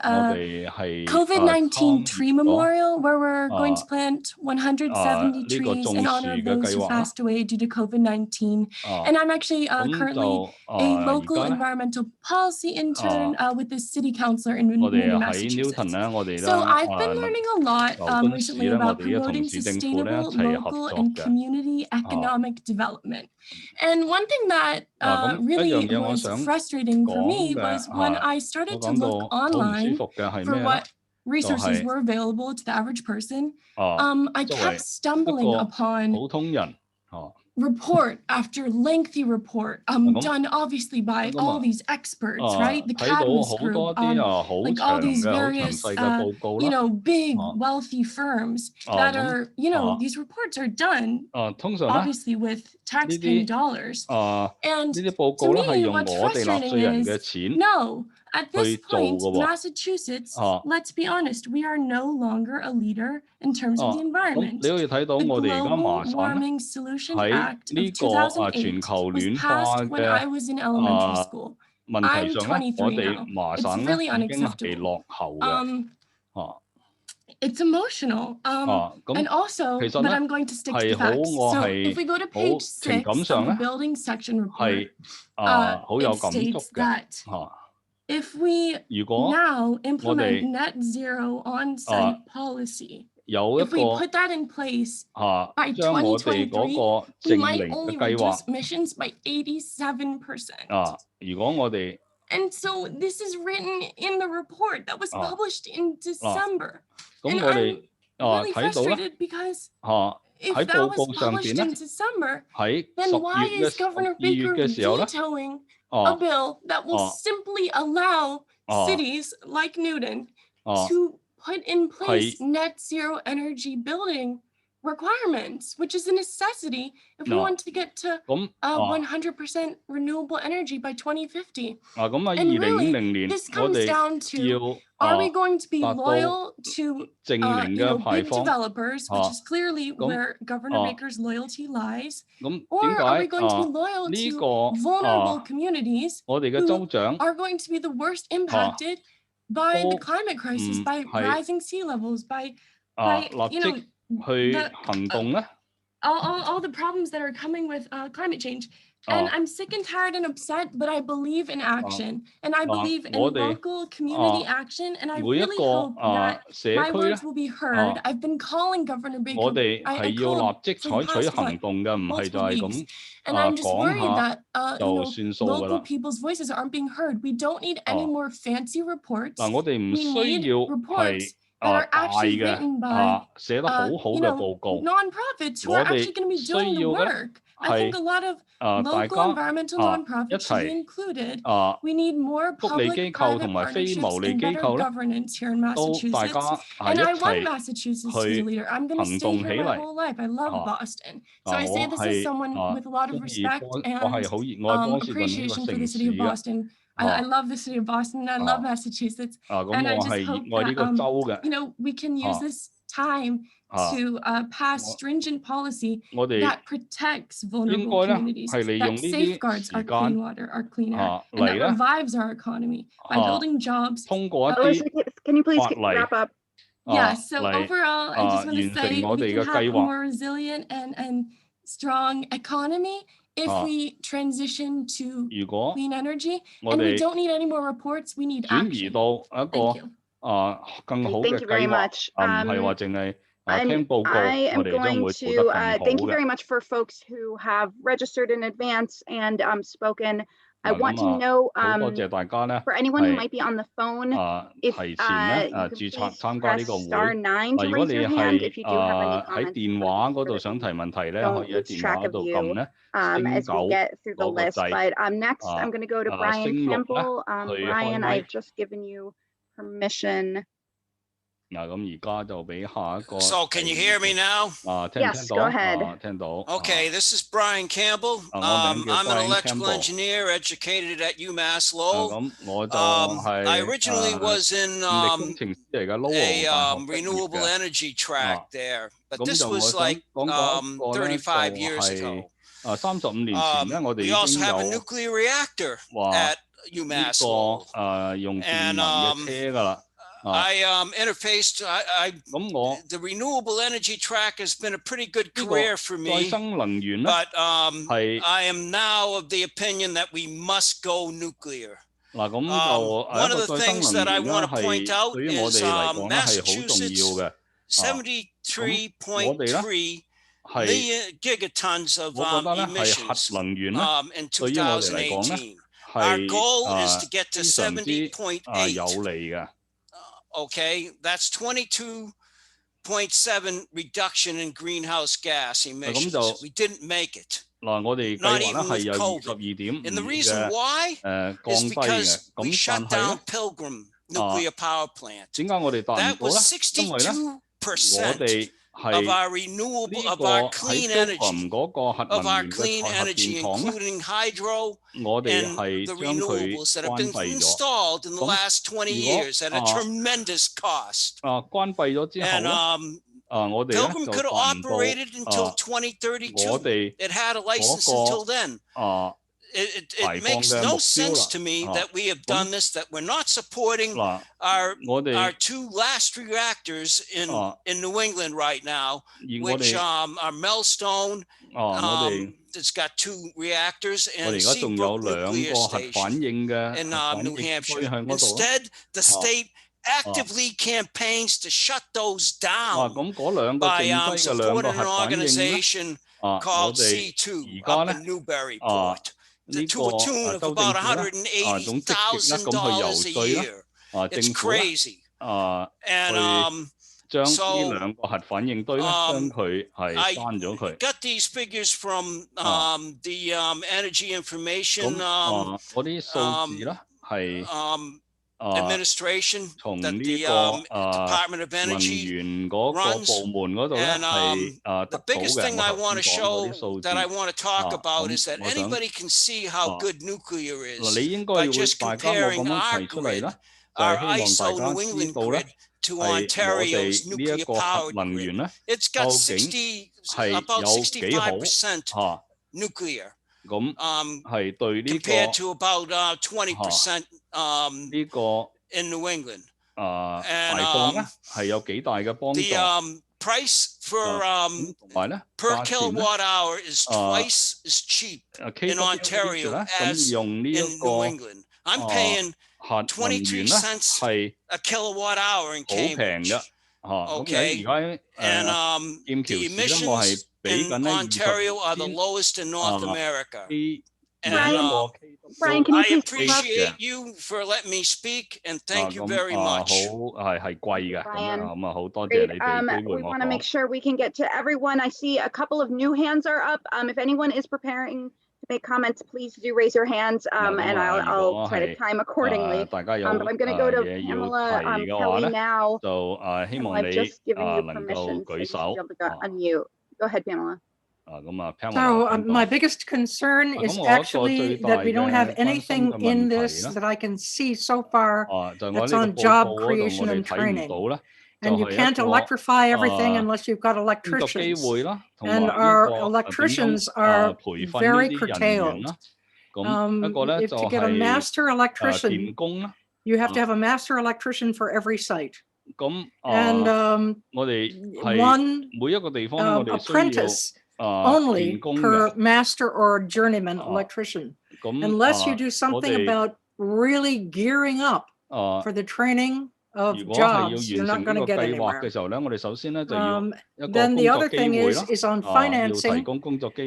COVID-19 tree memorial where we're going to plant 170 trees in honor of those who passed away due to COVID-19. And I'm actually currently a local environmental policy intern with the city councilor in Newton, Massachusetts. So I've been learning a lot recently about promoting sustainable local and community economic development. And one thing that really was frustrating for me was when I started to look online for what resources were available to the average person, I kept stumbling upon report after lengthy report, done obviously by all these experts, right? The Cadmus Group, like all these various, big wealthy firms that are, these reports are done obviously with taxpaying dollars. And to me, what's frustrating is, no, at this point, Massachusetts, let's be honest, we are no longer a leader in terms of the environment. The Global Warming Solution Act of 2008 was passed when I was in elementary school. I'm 23 now. It's really unacceptable. It's emotional. And also, but I'm going to stick to the facts. So if we go to page 6 of the building section report, it states that if we now implement net zero on-site policy, if we put that in place by 2023, we might only reduce emissions by 87%. And so this is written in the report that was published in December. And I'm really frustrated because if that was published in December, then why is Governor Baker vetoing a bill that will simply allow cities like Newton to put in place net zero energy building requirements, which is a necessity if we want to get to 100% renewable energy by 2050. And really, this comes down to, are we going to be loyal to big developers, which is clearly where Governor Baker's loyalty lies, or are we going to be loyal to vulnerable communities who are going to be the worst impacted by the climate crisis, by rising sea levels, by all the problems that are coming with climate change? And I'm sick and tired and upset, but I believe in action, and I believe in local community action, and I really hope that my words will be heard. I've been calling Governor Baker. I called for the past multiple weeks, and I'm just worried that local people's voices aren't being heard. We don't need any more fancy reports. We need reports that are actually written by nonprofits who are actually going to be doing the work. I think a lot of local environmental nonprofits should be included. We need more public-private partnerships and better governance here in Massachusetts. And I want Massachusetts to be a leader. I'm going to stay here my whole life. I love Boston. So I say this as someone with a lot of respect and appreciation for the city of Boston. I love the city of Boston, and I love Massachusetts. And I just hope that, we can use this time to pass stringent policy that protects vulnerable communities, that safeguards our clean water, our clean air, and that revives our economy by building jobs. Elizabeth, can you please wrap up? Yeah, so overall, I just want to say we can have a more resilient and strong economy if we transition to clean energy, and we don't need any more reports, we need action. Thank you. Thank you very much. And I am going to thank you very much for folks who have registered in advance and spoken. I want to know for anyone who might be on the phone, if you could please press *9 to raise your hand if you do have any comments. Don't lose track of you as we get through the list. But next, I'm going to go to Brian Campbell. Brian, I've just given you permission. So can you hear me now? Yes, go ahead. Okay, this is Brian Campbell. I'm an electrical engineer educated at UMass Lowell. I originally was in a renewable energy track there, but this was like 35 years ago. We also have a nuclear reactor at UMass Lowell. And I interfaced. The renewable energy track has been a pretty good career for me, but I am now of the opinion that we must go nuclear. One of the things that I want to point out is Massachusetts, 73.3 million gigatons of emissions in 2018. Our goal is to get to 70.8. Okay, that's 22.7 reduction in greenhouse gas emissions. We didn't make it, not even with COVID. And the reason why is because we shut down Pilgrim nuclear power plant. That was 62% of our renewable, of our clean energy, including hydro and the renewables that have been installed in the last 20 years at a tremendous cost. And Pilgrim could have operated until 2032. It had a license until then. It makes no sense to me that we have done this, that we're not supporting our two last reactors in New England right now, which are Millstone, it's got 2 reactors, and Seabrook Nuclear Station in New Hampshire. Instead, the state actively campaigns to shut those down by supporting an organization called C2 up in Newburyport. To a tune of about $180,000 a year. It's crazy. And so I got these figures from the Energy Information Administration that the Department of Energy runs. And the biggest thing I want to show, that I want to talk about, is that anybody can see how good nuclear is by just comparing our grid, our ISO New England grid, to Ontario's nuclear powered grid. It's got about 65% nuclear. Compared to about 20% in New England. And the price for per kilowatt hour is twice as cheap in Ontario as in New England. I'm paying 23 cents a kilowatt hour in Cambridge. Okay, and the emissions in Ontario are the lowest in North America. And Brian, can you I please appreciate you for letting me speak, and thank you very much. Great. We want to make sure we can get to everyone. I see a couple of new hands are up. If anyone is preparing to make comments, please do raise your hands, and I'll try to time accordingly. But I'm going to go to Pamela Kelly now. I've just given you permission, so you should be able to unmute. Go ahead, Pamela. So my biggest concern is actually that we don't have anything in this that I can see so far that's on job creation and training. And you can't electrify everything unless you've got electricians. And our electricians are very curtailed. If to get a master electrician, you have to have a master electrician for every site. And one apprentice only per master or journeyman electrician. Unless you do something about really gearing up for the training of jobs, you're not going to get anywhere. Then the other thing is on financing.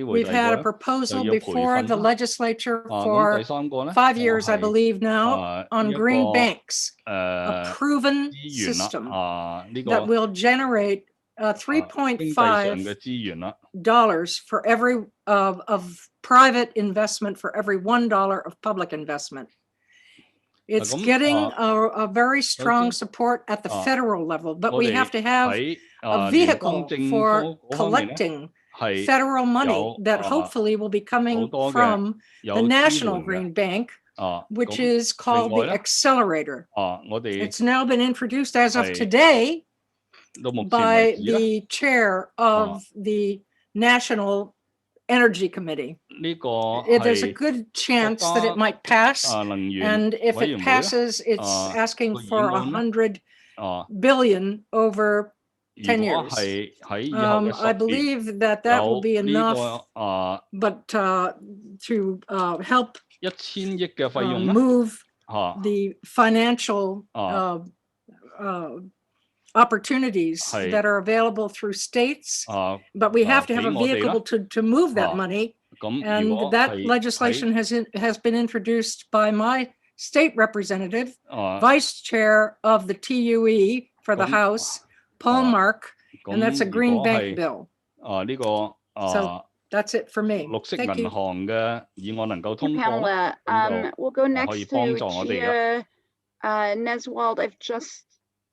We've had a proposal before the legislature for 5 years, I believe now, on green banks, a proven system that will generate $3.5 for every of private investment for every $1 of public investment. It's getting a very strong support at the federal level, but we have to have a vehicle for collecting federal money that hopefully will be coming from the National Green Bank, which is called the Accelerator. It's now been introduced as of today by the chair of the National Energy Committee. There's a good chance that it might pass, and if it passes, it's asking for $100 billion over 10 years. I believe that will be enough, but to help move the financial opportunities that are available through states, but we have to have a vehicle to move that money, and that legislation has been introduced by my state representative, vice chair of the TUE for the House, Paul Mark, and that's a green bank bill. So that's it for me. Thank you. Pamela, we'll go next to Gia Neswald. I've just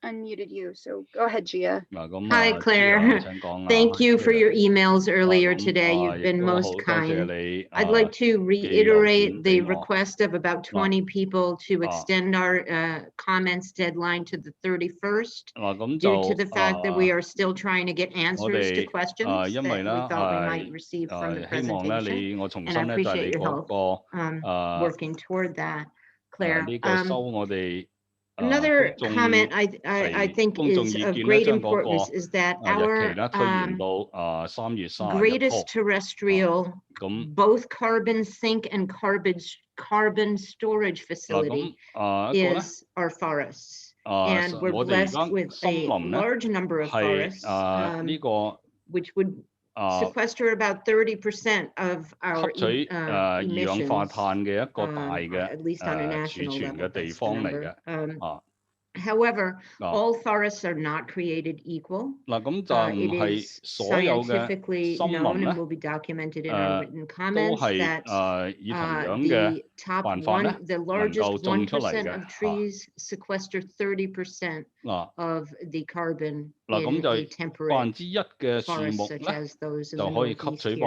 unmuted you, so go ahead, Gia. Hi, Claire. Thank you for your emails earlier today. You've been most kind. I'd like to reiterate the request of about 20 people to extend our comments deadline to the 31st due to the fact that we are still trying to get answers to questions that we thought we might receive from the presentation. And I appreciate your help working toward that, Claire. Another comment I think is of great importance is that our greatest terrestrial, both carbon sink and carbon storage facility is our forests. And we're blessed with a large number of forests, which would sequester about 30% of our emissions, at least on a national level. That's the number. However, all forests are not created equal. It is scientifically known and will be documented in our written comments that the largest 1% of trees sequester 30% of the carbon in a temperate forest, such as those in the Northeast here.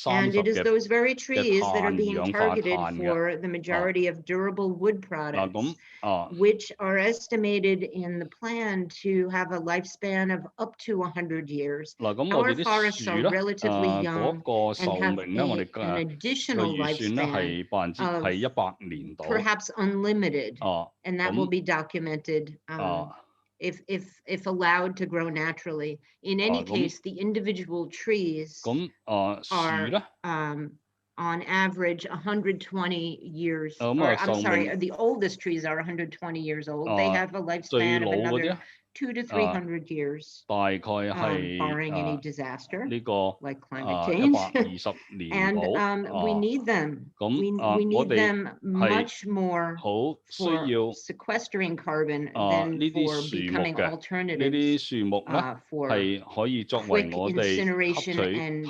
And it is those very trees that are being targeted for the majority of durable wood products, which are estimated in the plan to have a lifespan of up to 100 years. Our forests are relatively young and have an additional lifespan of perhaps unlimited, and that will be documented if allowed to grow naturally. In any case, the individual trees are on average 120 years, or I'm sorry, the oldest trees are 120 years old. They have a lifespan of another 200 to 300 years, barring any disaster like climate change. And we need them. We need them much more for sequestering carbon than for becoming alternatives for quick incineration, and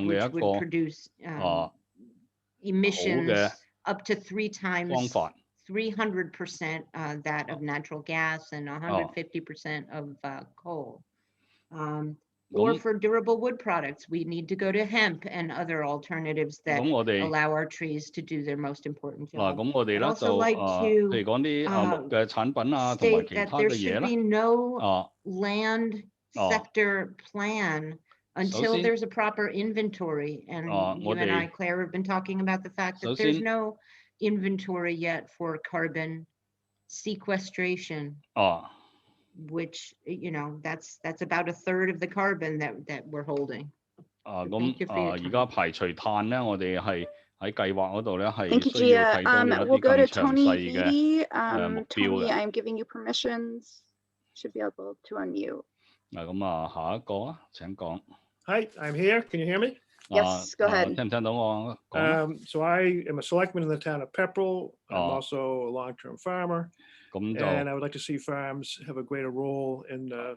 which would produce emissions up to 300% that of natural gas and 150% of coal. Or for durable wood products, we need to go to hemp and other alternatives that allow our trees to do their most important job. I'd also like to state that there should be no land sector plan until there's a proper inventory. And you and I, Claire, have been talking about the fact that there's no inventory yet for carbon sequestration, which, you know, that's about a third of the carbon that we're holding. Thank you, Gia. We'll go to Tony Eady. Tony, I'm giving you permissions. Should be able to unmute. Hi, I'm here. Can you hear me? Yes, go ahead. So I am a selectman in the town of Pepperell. I'm also a long-term farmer. And I would like to see farms have a greater role in the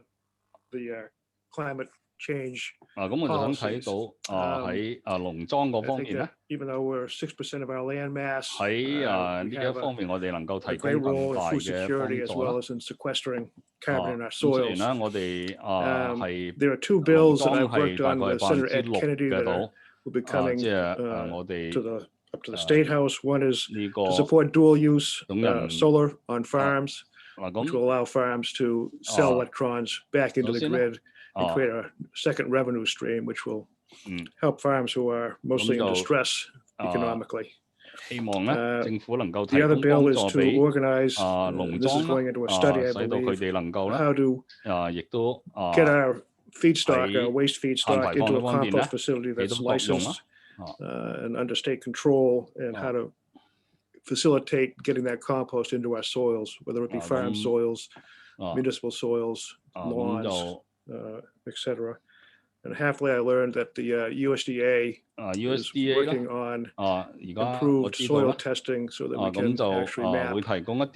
climate change policies. I think that even though we're 6% of our land mass, we have a great role in food security as well as in sequestering carbon in our soils. There are two bills that I've worked on with Senator Ed Kennedy that will be coming up to the State House. One is to support dual use solar on farms, which will allow farms to sell electrons back into the grid and create a second revenue stream, which will help farms who are mostly in distress economically. The other bill is to organize, this is going into a study, I believe, how to get our feedstock, our waste feedstock, into a compost facility that's licensed and under state control, and how to facilitate getting that compost into our soils, whether it be farm soils, municipal soils, lawns, etc. And halfway, I learned that the USDA is working on improved soil testing so that we can actually map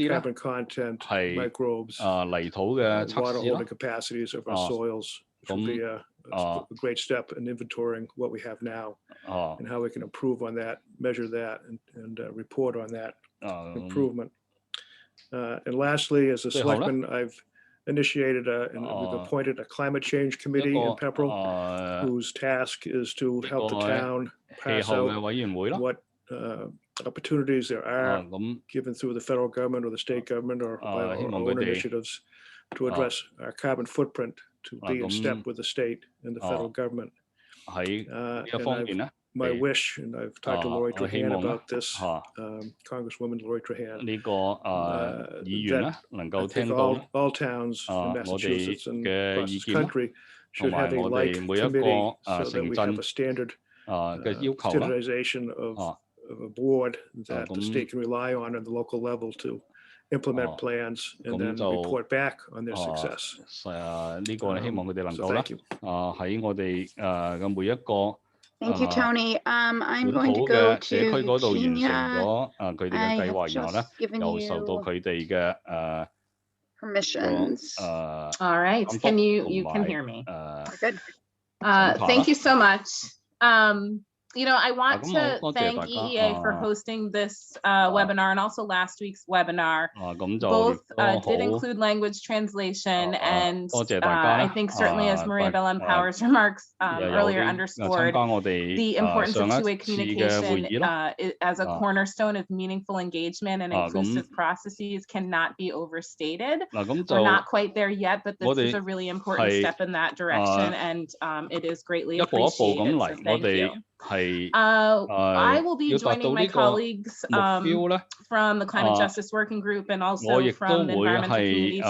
carbon content, microbes, water holding capacities of our soils, which will be a great step in inventorying what we have now and how we can improve on that, measure that, and report on that improvement. And lastly, as a selectman, I've initiated and we've appointed a climate change committee in Pepperell, whose task is to help the town pass out what opportunities there are given through the federal government or the state government or by our own initiatives to address our carbon footprint, to be in step with the state and the federal government. My wish, and I've talked to Lori Trahan about this, Congresswoman Lori Trahan, that I think all towns in Massachusetts and across this country should have a like committee so that we have a standardization of a board that the state can rely on at the local level to implement plans and then report back on their success. So thank you. Thank you, Tony. I'm going to go to Virginia. I have just given you permissions. All right. Can you can hear me? Good. Thank you so much. You know, I want to thank EEA for hosting this webinar and also last week's webinar. Both did include language translation, and I think certainly, as Maria Belén Power's remarks earlier underscored, the importance of two-way communication as a cornerstone of meaningful engagement and inclusive processes cannot be overstated. We're not quite there yet, but this is a really important step in that direction, and it is greatly appreciated. So thank you. I will be joining my colleagues from the Climate Justice Working Group and also from the Environmental Community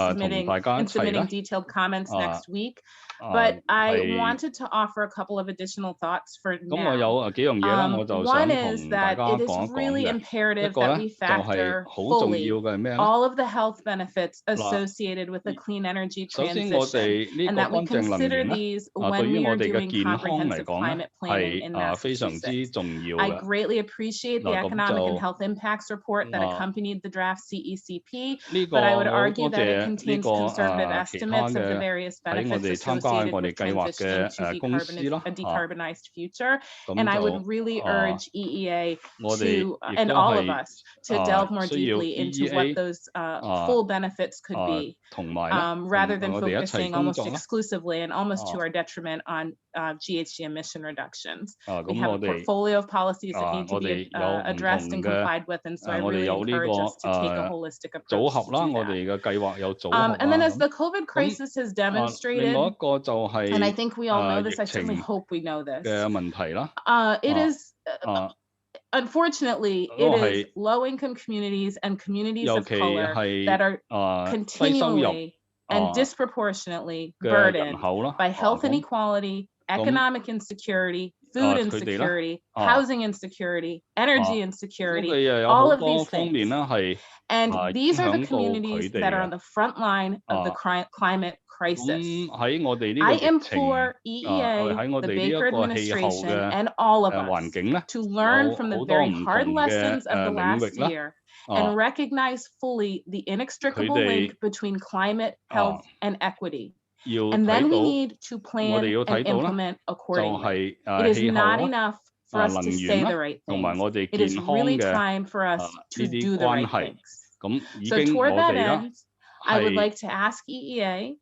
submitting detailed comments next week. But I wanted to offer a couple of additional thoughts for now. One is that it is really imperative that we factor fully all of the health benefits associated with the clean energy transition, and that we consider these when we are doing comprehensive climate planning in Massachusetts. I greatly appreciate the economic and health impacts report that accompanied the draft CECP, but I would argue that it contains conservative estimates of the various benefits associated with transitioning to a decarbonized future. And I would really urge EEA to, and all of us, to delve more deeply into what those full benefits could be, rather than focusing almost exclusively and almost to our detriment on GHG emission reductions. We have a portfolio of policies that need to be addressed and complied with, and so I really encourage us to take a holistic approach to that. And then as the COVID crisis has demonstrated, and I think we all know this, I certainly hope we know this, it is unfortunately, it is low-income communities and communities of color that are continually and disproportionately burdened by health inequality, economic insecurity, food insecurity, housing insecurity, energy insecurity, all of these things. And these are the communities that are on the front line of the climate crisis. I implore EEA, the Baker administration, and all of us to learn from the very hard lessons of the last year and recognize fully the inextricable link between climate, health, and equity. And then we need to plan and implement accordingly. It is not enough for us to say the right things. It is really time for us to do the right things. So toward that end, I would like to ask EEA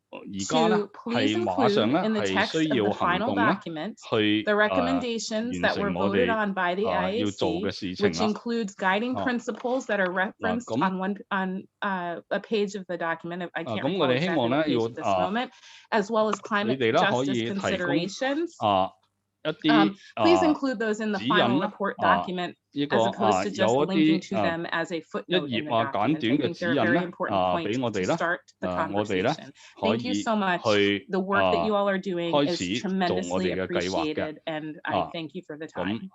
to please include in the text of the final document the recommendations that were voted on by the IAC, which includes guiding principles that are referenced on a page of the document. I can't recall exactly the page at this moment, as well as climate justice considerations. Please include those in the final report document as opposed to just linking to them as a footnote in the document. I think they're a very important point to start the conversation. Thank you so much. The work that you all are doing is tremendously appreciated, and I thank you for the time.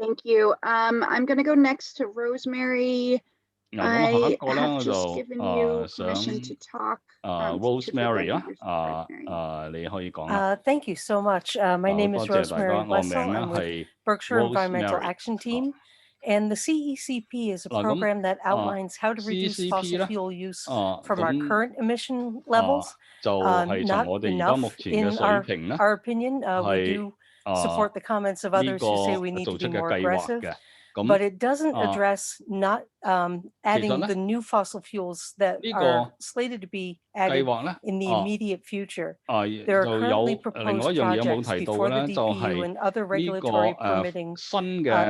Thank you. I'm going to go next to Rosemary. I have just given you permission to talk. Rosemary, thank you so much. My name is Rosemary Wessel. I'm with Berkshire Environmental Action Team. And the CECP is a program that outlines how to reduce fossil fuel use from our current emission levels. Not enough, in our opinion. We do support the comments of others who say we need to be more aggressive. But it doesn't address not adding the new fossil fuels that are slated to be added in the immediate future. There are currently proposed projects before the DPU and other regulatory permitting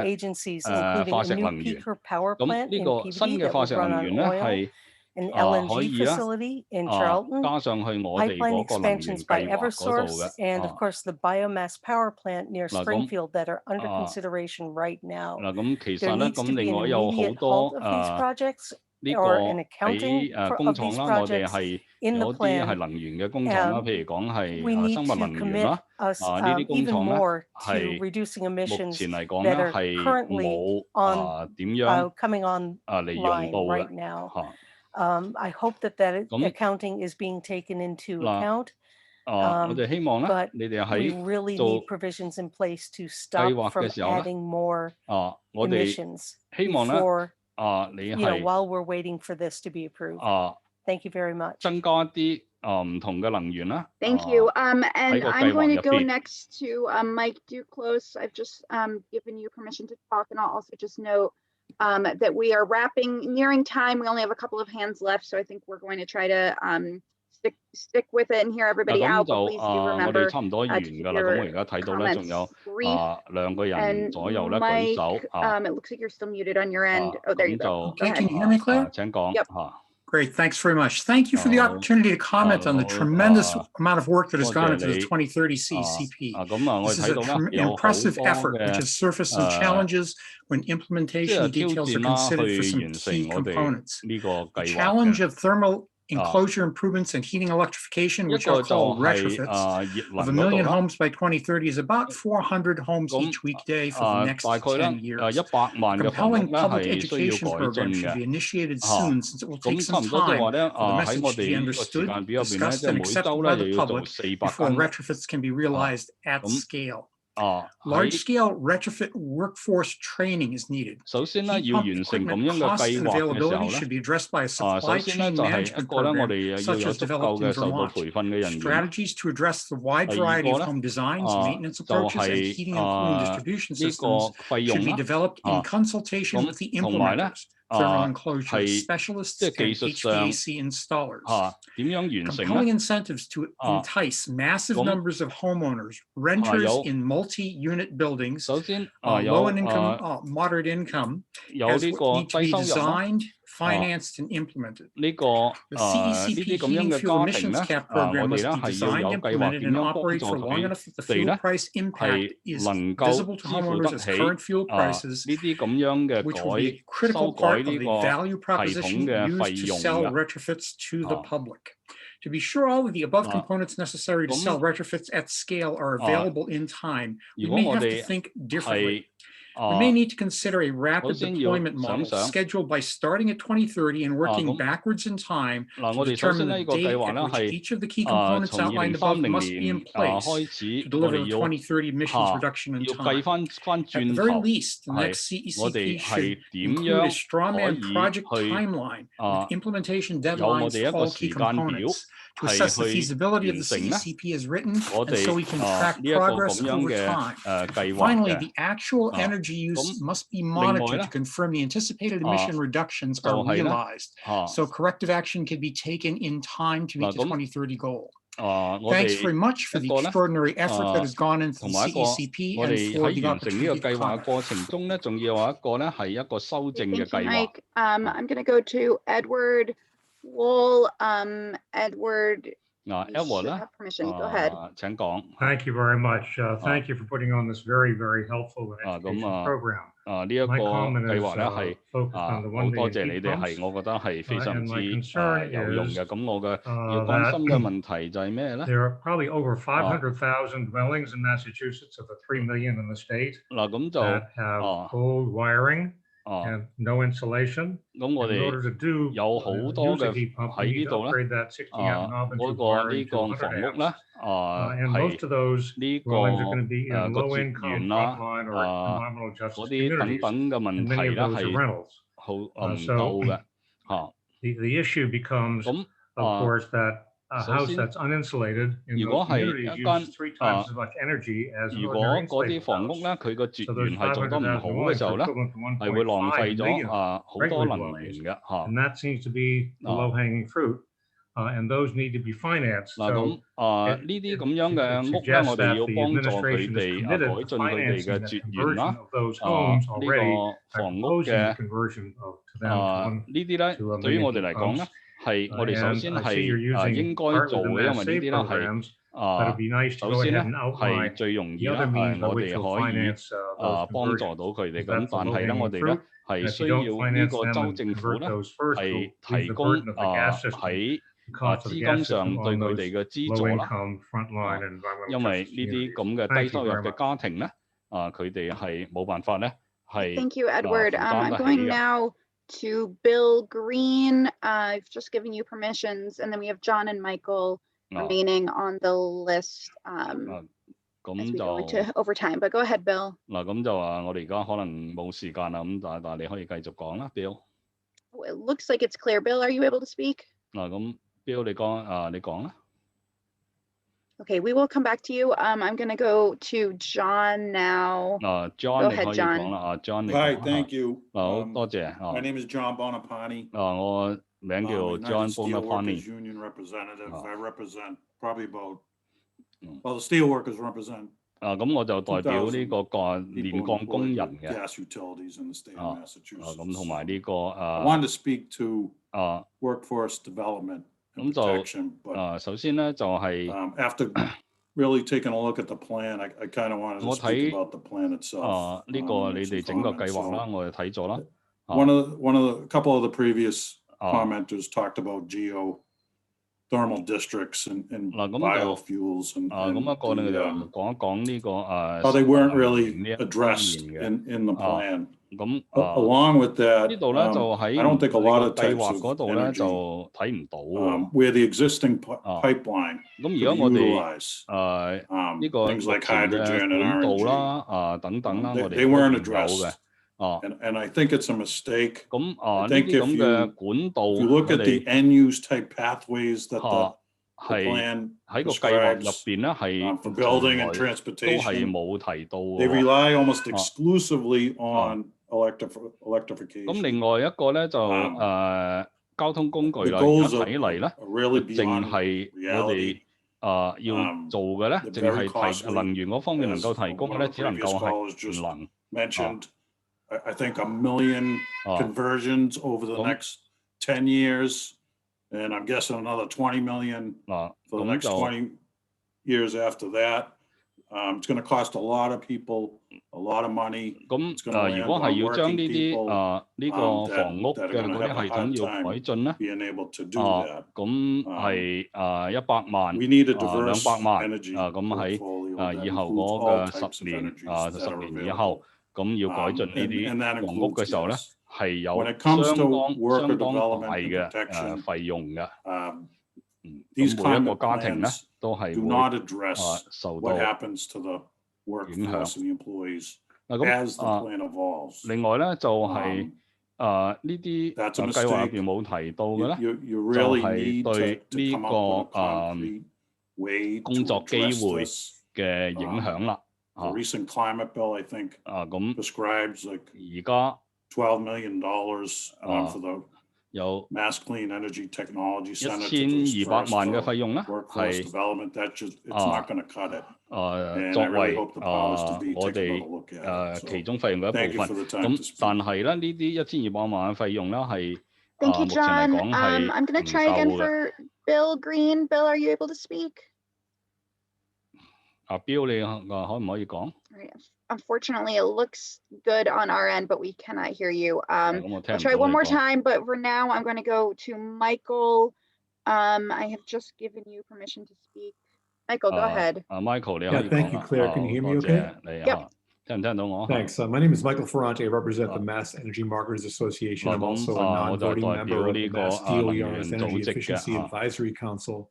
agencies, including a new peaker power plant in PBD that will run on oil, an LNG facility in Charlton, pipeline expansions by Eversource, and of course the biomass power plant near Springfield that are under consideration right now. There needs to be an immediate halt of these projects or an accounting of these projects in the plan. We need to commit us even more to reducing emissions that are currently coming online right now. I hope that accounting is being taken into account, but we really need provisions in place to stop from adding more emissions before, while we're waiting for this to be approved. Thank you very much. Thank you. And I'm going to go next to Mike Duclos. I've just given you permission to talk, and I'll also just note that we are nearing time. We only have a couple of hands left, so I think we're going to try to stick with it and hear everybody out. But please do remember to keep your comments brief. And Mike, it looks like you're still muted on your end. Oh, there you go. Okay, can you hear me clear? Yep. Great, thanks very much. Thank you for the opportunity to comment on the tremendous amount of work that has gone into the 2030 CECP. This is an impressive effort which has surfaced some challenges when implementation details are considered for some key components. The challenge of thermal enclosure improvements and heating electrification, which are called retrofits, of 1 million homes by 2030 is about 400 homes each weekday for the next 10 years. A compelling public education program should be initiated soon, since it will take some time for the message to be understood, discussed, and accepted by the public before retrofits can be realized at scale. Large-scale retrofit workforce training is needed. Heat pump equipment cost and availability should be addressed by a supply chain management program, such as developed in Vermont. Strategies to address the wide variety of home designs, maintenance approaches, and heating and cooling distribution systems should be developed in consultation with the implementers, thermal enclosure specialists, and HVAC installers. Compelling incentives to entice massive numbers of homeowners, renters in multi-unit buildings, low income, moderate income, need to be designed, financed, and implemented. The CECP heating fuel emissions cap program must be designed, implemented, and operate for long enough that the fuel price impact is visible to homeowners as current fuel prices, which will be a critical part of the value proposition used to sell retrofits to the public. To be sure all of the above components necessary to sell retrofits at scale are available in time, we may have to think differently. We may need to consider a rapid deployment model scheduled by starting at 2030 and working backwards in time to determine the date at which each of the key components outlined above must be in place to deliver the 2030 emissions reduction in time. At the very least, the next CECP should include a strawman project timeline with implementation deadlines for all key components to assess the feasibility of the CECP as written, and so we can track progress over time. Finally, the actual energy use must be monitored to confirm the anticipated emission reductions are realized, so corrective action can be taken in time to meet the 2030 goal. Thanks very much for the extraordinary effort that has gone into the CECP and for the opportunity to comment. Thank you, Mike. I'm going to go to Edward Wool. Edward, you should have permission. Go ahead. Thank you very much. Thank you for putting on this very, very helpful and educational program. My comment is focused on the one day heat pumps, and my concern is that there are probably over 500,000 dwellings in Massachusetts of the 3 million in the state that have old wiring and no insulation. In order to use a heat pump, you need to upgrade that 60 amp knob into wiring to 100 amps. And most of those dwellings are going to be in low-income, frontline, or environmental justice communities, and many of those are rentals. So the issue becomes, of course, that a house that's uninsulated in those communities uses 3 times as much energy as an ordinary insulated house. So those 500,000 dwellings are equivalent to 1.5 million regular dwellings, and that seems to be the low-hanging fruit. And those need to be financed. So it suggests that the administration is committed to financing the conversion of those homes already by proposing the conversion to them to a million heat pumps. And I see you're using part of the mass save programs, but it'd be nice to go ahead and outline the other means by which you'll finance those conversions. That's the low-hanging fruit. And if you don't finance them and convert those first, you'll leave the burden of the gas system, the cost of the gas system on those low-income, frontline, and environmental justice communities. Thank you, Edward. I'm going now to Bill Green. I've just given you permissions, and then we have John and Michael remaining on the list as we go into overtime. But go ahead, Bill. It looks like it's clear. Bill, are you able to speak? Okay, we will come back to you. I'm going to go to John now. John, go ahead, John. Hi, thank you. My name is John Bonaparte. I'm a United Steelworkers Union representative. I represent probably about, well, the steelworkers represent 咁我就代表呢個煉鋼工人嘅。gas utilities in the state of Massachusetts. 咁同埋呢個 I wanted to speak to workforce development and protection, but 首先咧就係 after really taking a look at the plan, I kind of wanted to speak about the plan itself. 呢個你哋整個計劃啦，我哋睇咗啦。couple of the previous commenters talked about geothermal districts and biofuels and 咁一個咧就講一講呢個 how they weren't really addressed in the plan. 咁 along with that, 呢度咧就喺 I don't think a lot of 計 types 劃 of 嗰度咧 energy 就睇唔到。where the existing pipeline 咁 could 而家我 be 哋 utilized, 呢個 things like 目前嘅 hydrogen and 管道 RNG. 啦等等啦，我哋 They weren't 都有 addressed. 嘅。And I think it's a mistake. 咁 I 呢 think 啲 if 咁嘅管道 you look 我 at the 哋 end use type pathways that the 係 plan 喺個計劃入 prescribes 邊咧係 for building and 從來都係 transportation, 冇提到 they 喎。 rely almost exclusively on electrification. 咁另外一個咧就交通工具 The 啦，而 goals 家 are 睇嚟咧， really 淨 beyond 係我哋 reality. 要做嘅咧， They're 淨 very 係 costly, 能源嗰方面能夠 as 提供嘅 one 咧， of 只 the 能 previous 夠 callers 係 just 能 mentioned. I think 1 million conversions over the 咁 next 10 years, and I'm guessing another 20 million for the 咁 next 就 20 years after that. It's going to cost a lot of people a lot of money. 咁 It's going to 如 land 果係 on 要將 working 呢啲 people 呢個 that 房屋 are 嘅 going 嗰 to 啲 have a 系 hard 統要 time 改進咧， being able to do that. 咁係100萬 We need a diverse 200萬 energy 咁喺 portfolio that 以後 includes 嗰 all 個 types 10 of 年 energies that 10 are 年以後， available. 咁要改進呢 And that 啲房屋嘅 includes 時候咧， gas. 係有 When it comes 相 to 當 worker 大 development and 嘅 protection, 費用嘅。 these 咁每一個 climate 家庭咧 plans 都係 do 會 not address 受 what 到 happens to the workforce and the employees 咁 as the plan evolves. 另外咧就係呢啲 That's a 計劃入 mistake. 邊冇提到嘅咧， You 就 really 係 need 對 to 呢 come up with a 個 concrete way 工 to 作機 address 會 this. 嘅影響啦。 The recent climate bill, I think, 咁 prescribes like 而家$12 million for the 有 Mass Clean Energy Technology Center to 1200萬嘅費用咧， workforce 係 development. That just it's not going to cut it. And 作 I really 為 hope the powers to be 我 take a 哋 better look at it. 其中費用嘅一 Thank 部 you 分。 for the time to 咁 speak. 但係咧呢啲1200萬嘅費用咧係 Thank you, 目前嚟 John. 講係 I'm going 唔 to try again 夠嘅。 for Bill Green. Bill, are you able to speak? Bill 你可唔可以講？ Right. Unfortunately, it looks good on our end, but we cannot hear you. 咁我聽 I'll 唔 try 到 one 你 more 講。 time, but for now, I'm going to go to Michael. I have just given you permission to speak. Michael, go ahead. Michael 你可以講 thank you, Claire. Can you hear me 多 okay? 謝你 Yep. 聽唔聽到我？ Thanks. My name is Michael Ferrante. I represent the Mass Energy Marketers Association. I'm also a non-voting member of the Mass DOER's Energy Efficiency Advisory Council.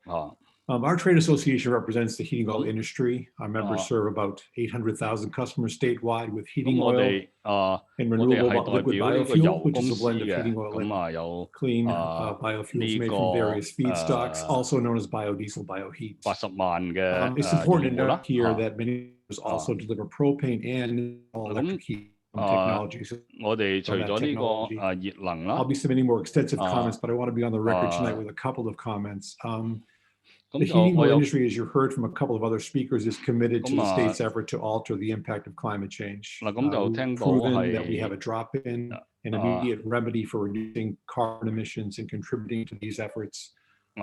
Our trade association represents the heating oil industry. Our members serve about 800,000 customers statewide with heating oil and renewable liquid biofuel, which is a blend of heating oil and clean biofuels made from various feedstocks, also known as biodiesel, bioheat. 80萬嘅 It's important to note here that many also deliver propane and electric heat technologies. 我哋除咗呢個熱能啦 I'll be submitting more extensive comments, but I want to be on the record tonight with a couple of comments. The heating oil industry, as you heard from a couple of other speakers, is committed to the state's effort to alter the impact of climate change. We've proven that we have a drop-in and immediate remedy for reducing carbon emissions and contributing to these efforts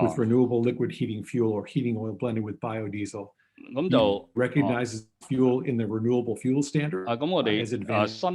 with renewable liquid heating fuel or heating oil blended with biodiesel. Recognizes fuel in the renewable fuel standard as advanced fuels.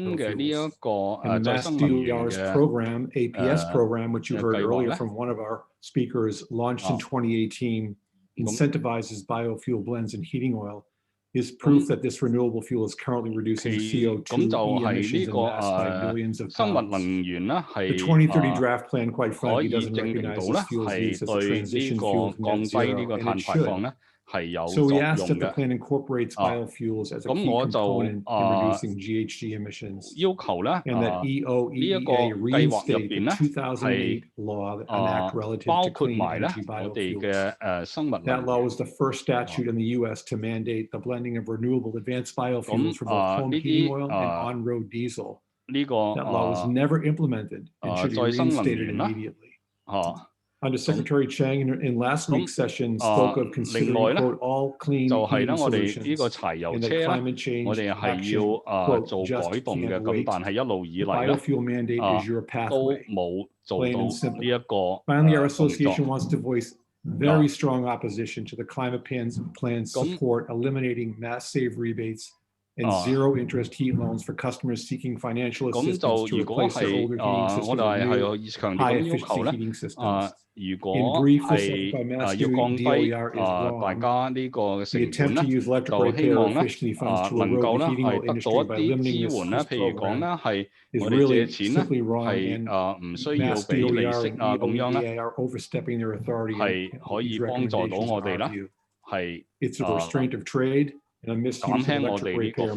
And the Mass DOER's program, APS program, which you heard earlier from one of our speakers, launched in 2018, incentivizes biofuel blends in heating oil, is proof that this renewable fuel is currently reducing CO2 emissions in mass by billions of pounds. The 2030 draft plan, quite frankly, doesn't recognize this fuel's use as a transition fuel from net zero, and it should. So we asked that the plan incorporates biofuels as a key component in reducing GHG emissions, and that EOEA reinstate the 2008 law, an act relative to clean energy biofuels. That law was the first statute in the U.S. to mandate the blending of renewable advanced biofuels for both home heating oil and on-road diesel. That law was never implemented and should be reinstated immediately. Undersecretary Chang in last week's session spoke of considering, quote, all clean heating solutions and that climate change action, quote, just can't wait. The biofuel mandate is your pathway, plain and simple. Finally, our association wants to voice very strong opposition to the climate plan's support eliminating mass save rebates and zero interest heat loans for customers seeking financial assistance to replace their older heating systems with new high efficiency heating systems. In brief, this by Mass DOER is wrong. The attempt to use electric ratepayer efficiency funds to erode the heating oil industry by limiting this program is really simply wrong, and Mass DOER and OEA are overstepping their authority in these recommendations in our view. It's a restraint of trade and a misuse of electric ratepayer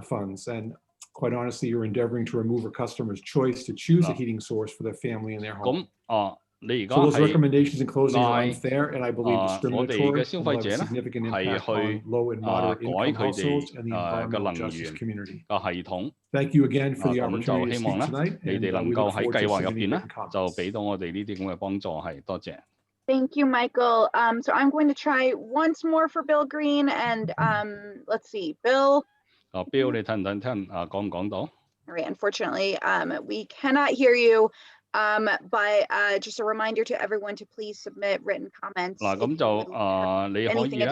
funds. And quite honestly, you're endeavoring to remove a customer's choice to choose a heating source for their family and their home. So those recommendations in closing are unfair and I believe discriminatory and will have a significant impact on low and moderate income households and the environmental justice community. Thank you again for the opportunity to speak tonight, and we look forward to submitting written comments. Thank you, Michael. So I'm going to try once more for Bill Green, and let's see, Bill. Bill, 你聽唔聽？講唔講到？ All right, unfortunately, we cannot hear you. But just a reminder to everyone to please submit written comments. 嗱，咁就你可以咧，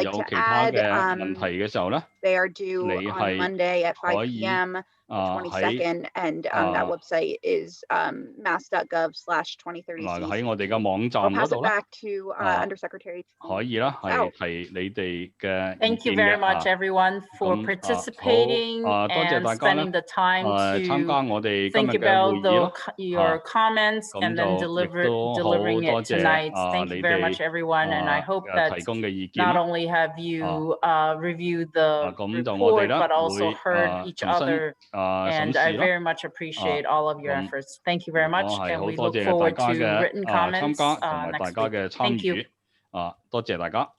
有其他嘅問題嘅時候咧， They are due on Monday at 5 p.m. the 22nd, and that website is mass.gov/2030. 嗱，喺我哋嘅網站嗰度咧， back to Undersecretary. 可以啦，係提你哋嘅。 Thank you very much, everyone, for participating and spending the time to think about your comments and then delivering it tonight. Thank you very much, everyone, and I hope that not only have you reviewed the report, but also heard each other. And I very much appreciate all of your efforts. Thank you very much, and we look forward to written comments next week. Thank you. 多謝大家。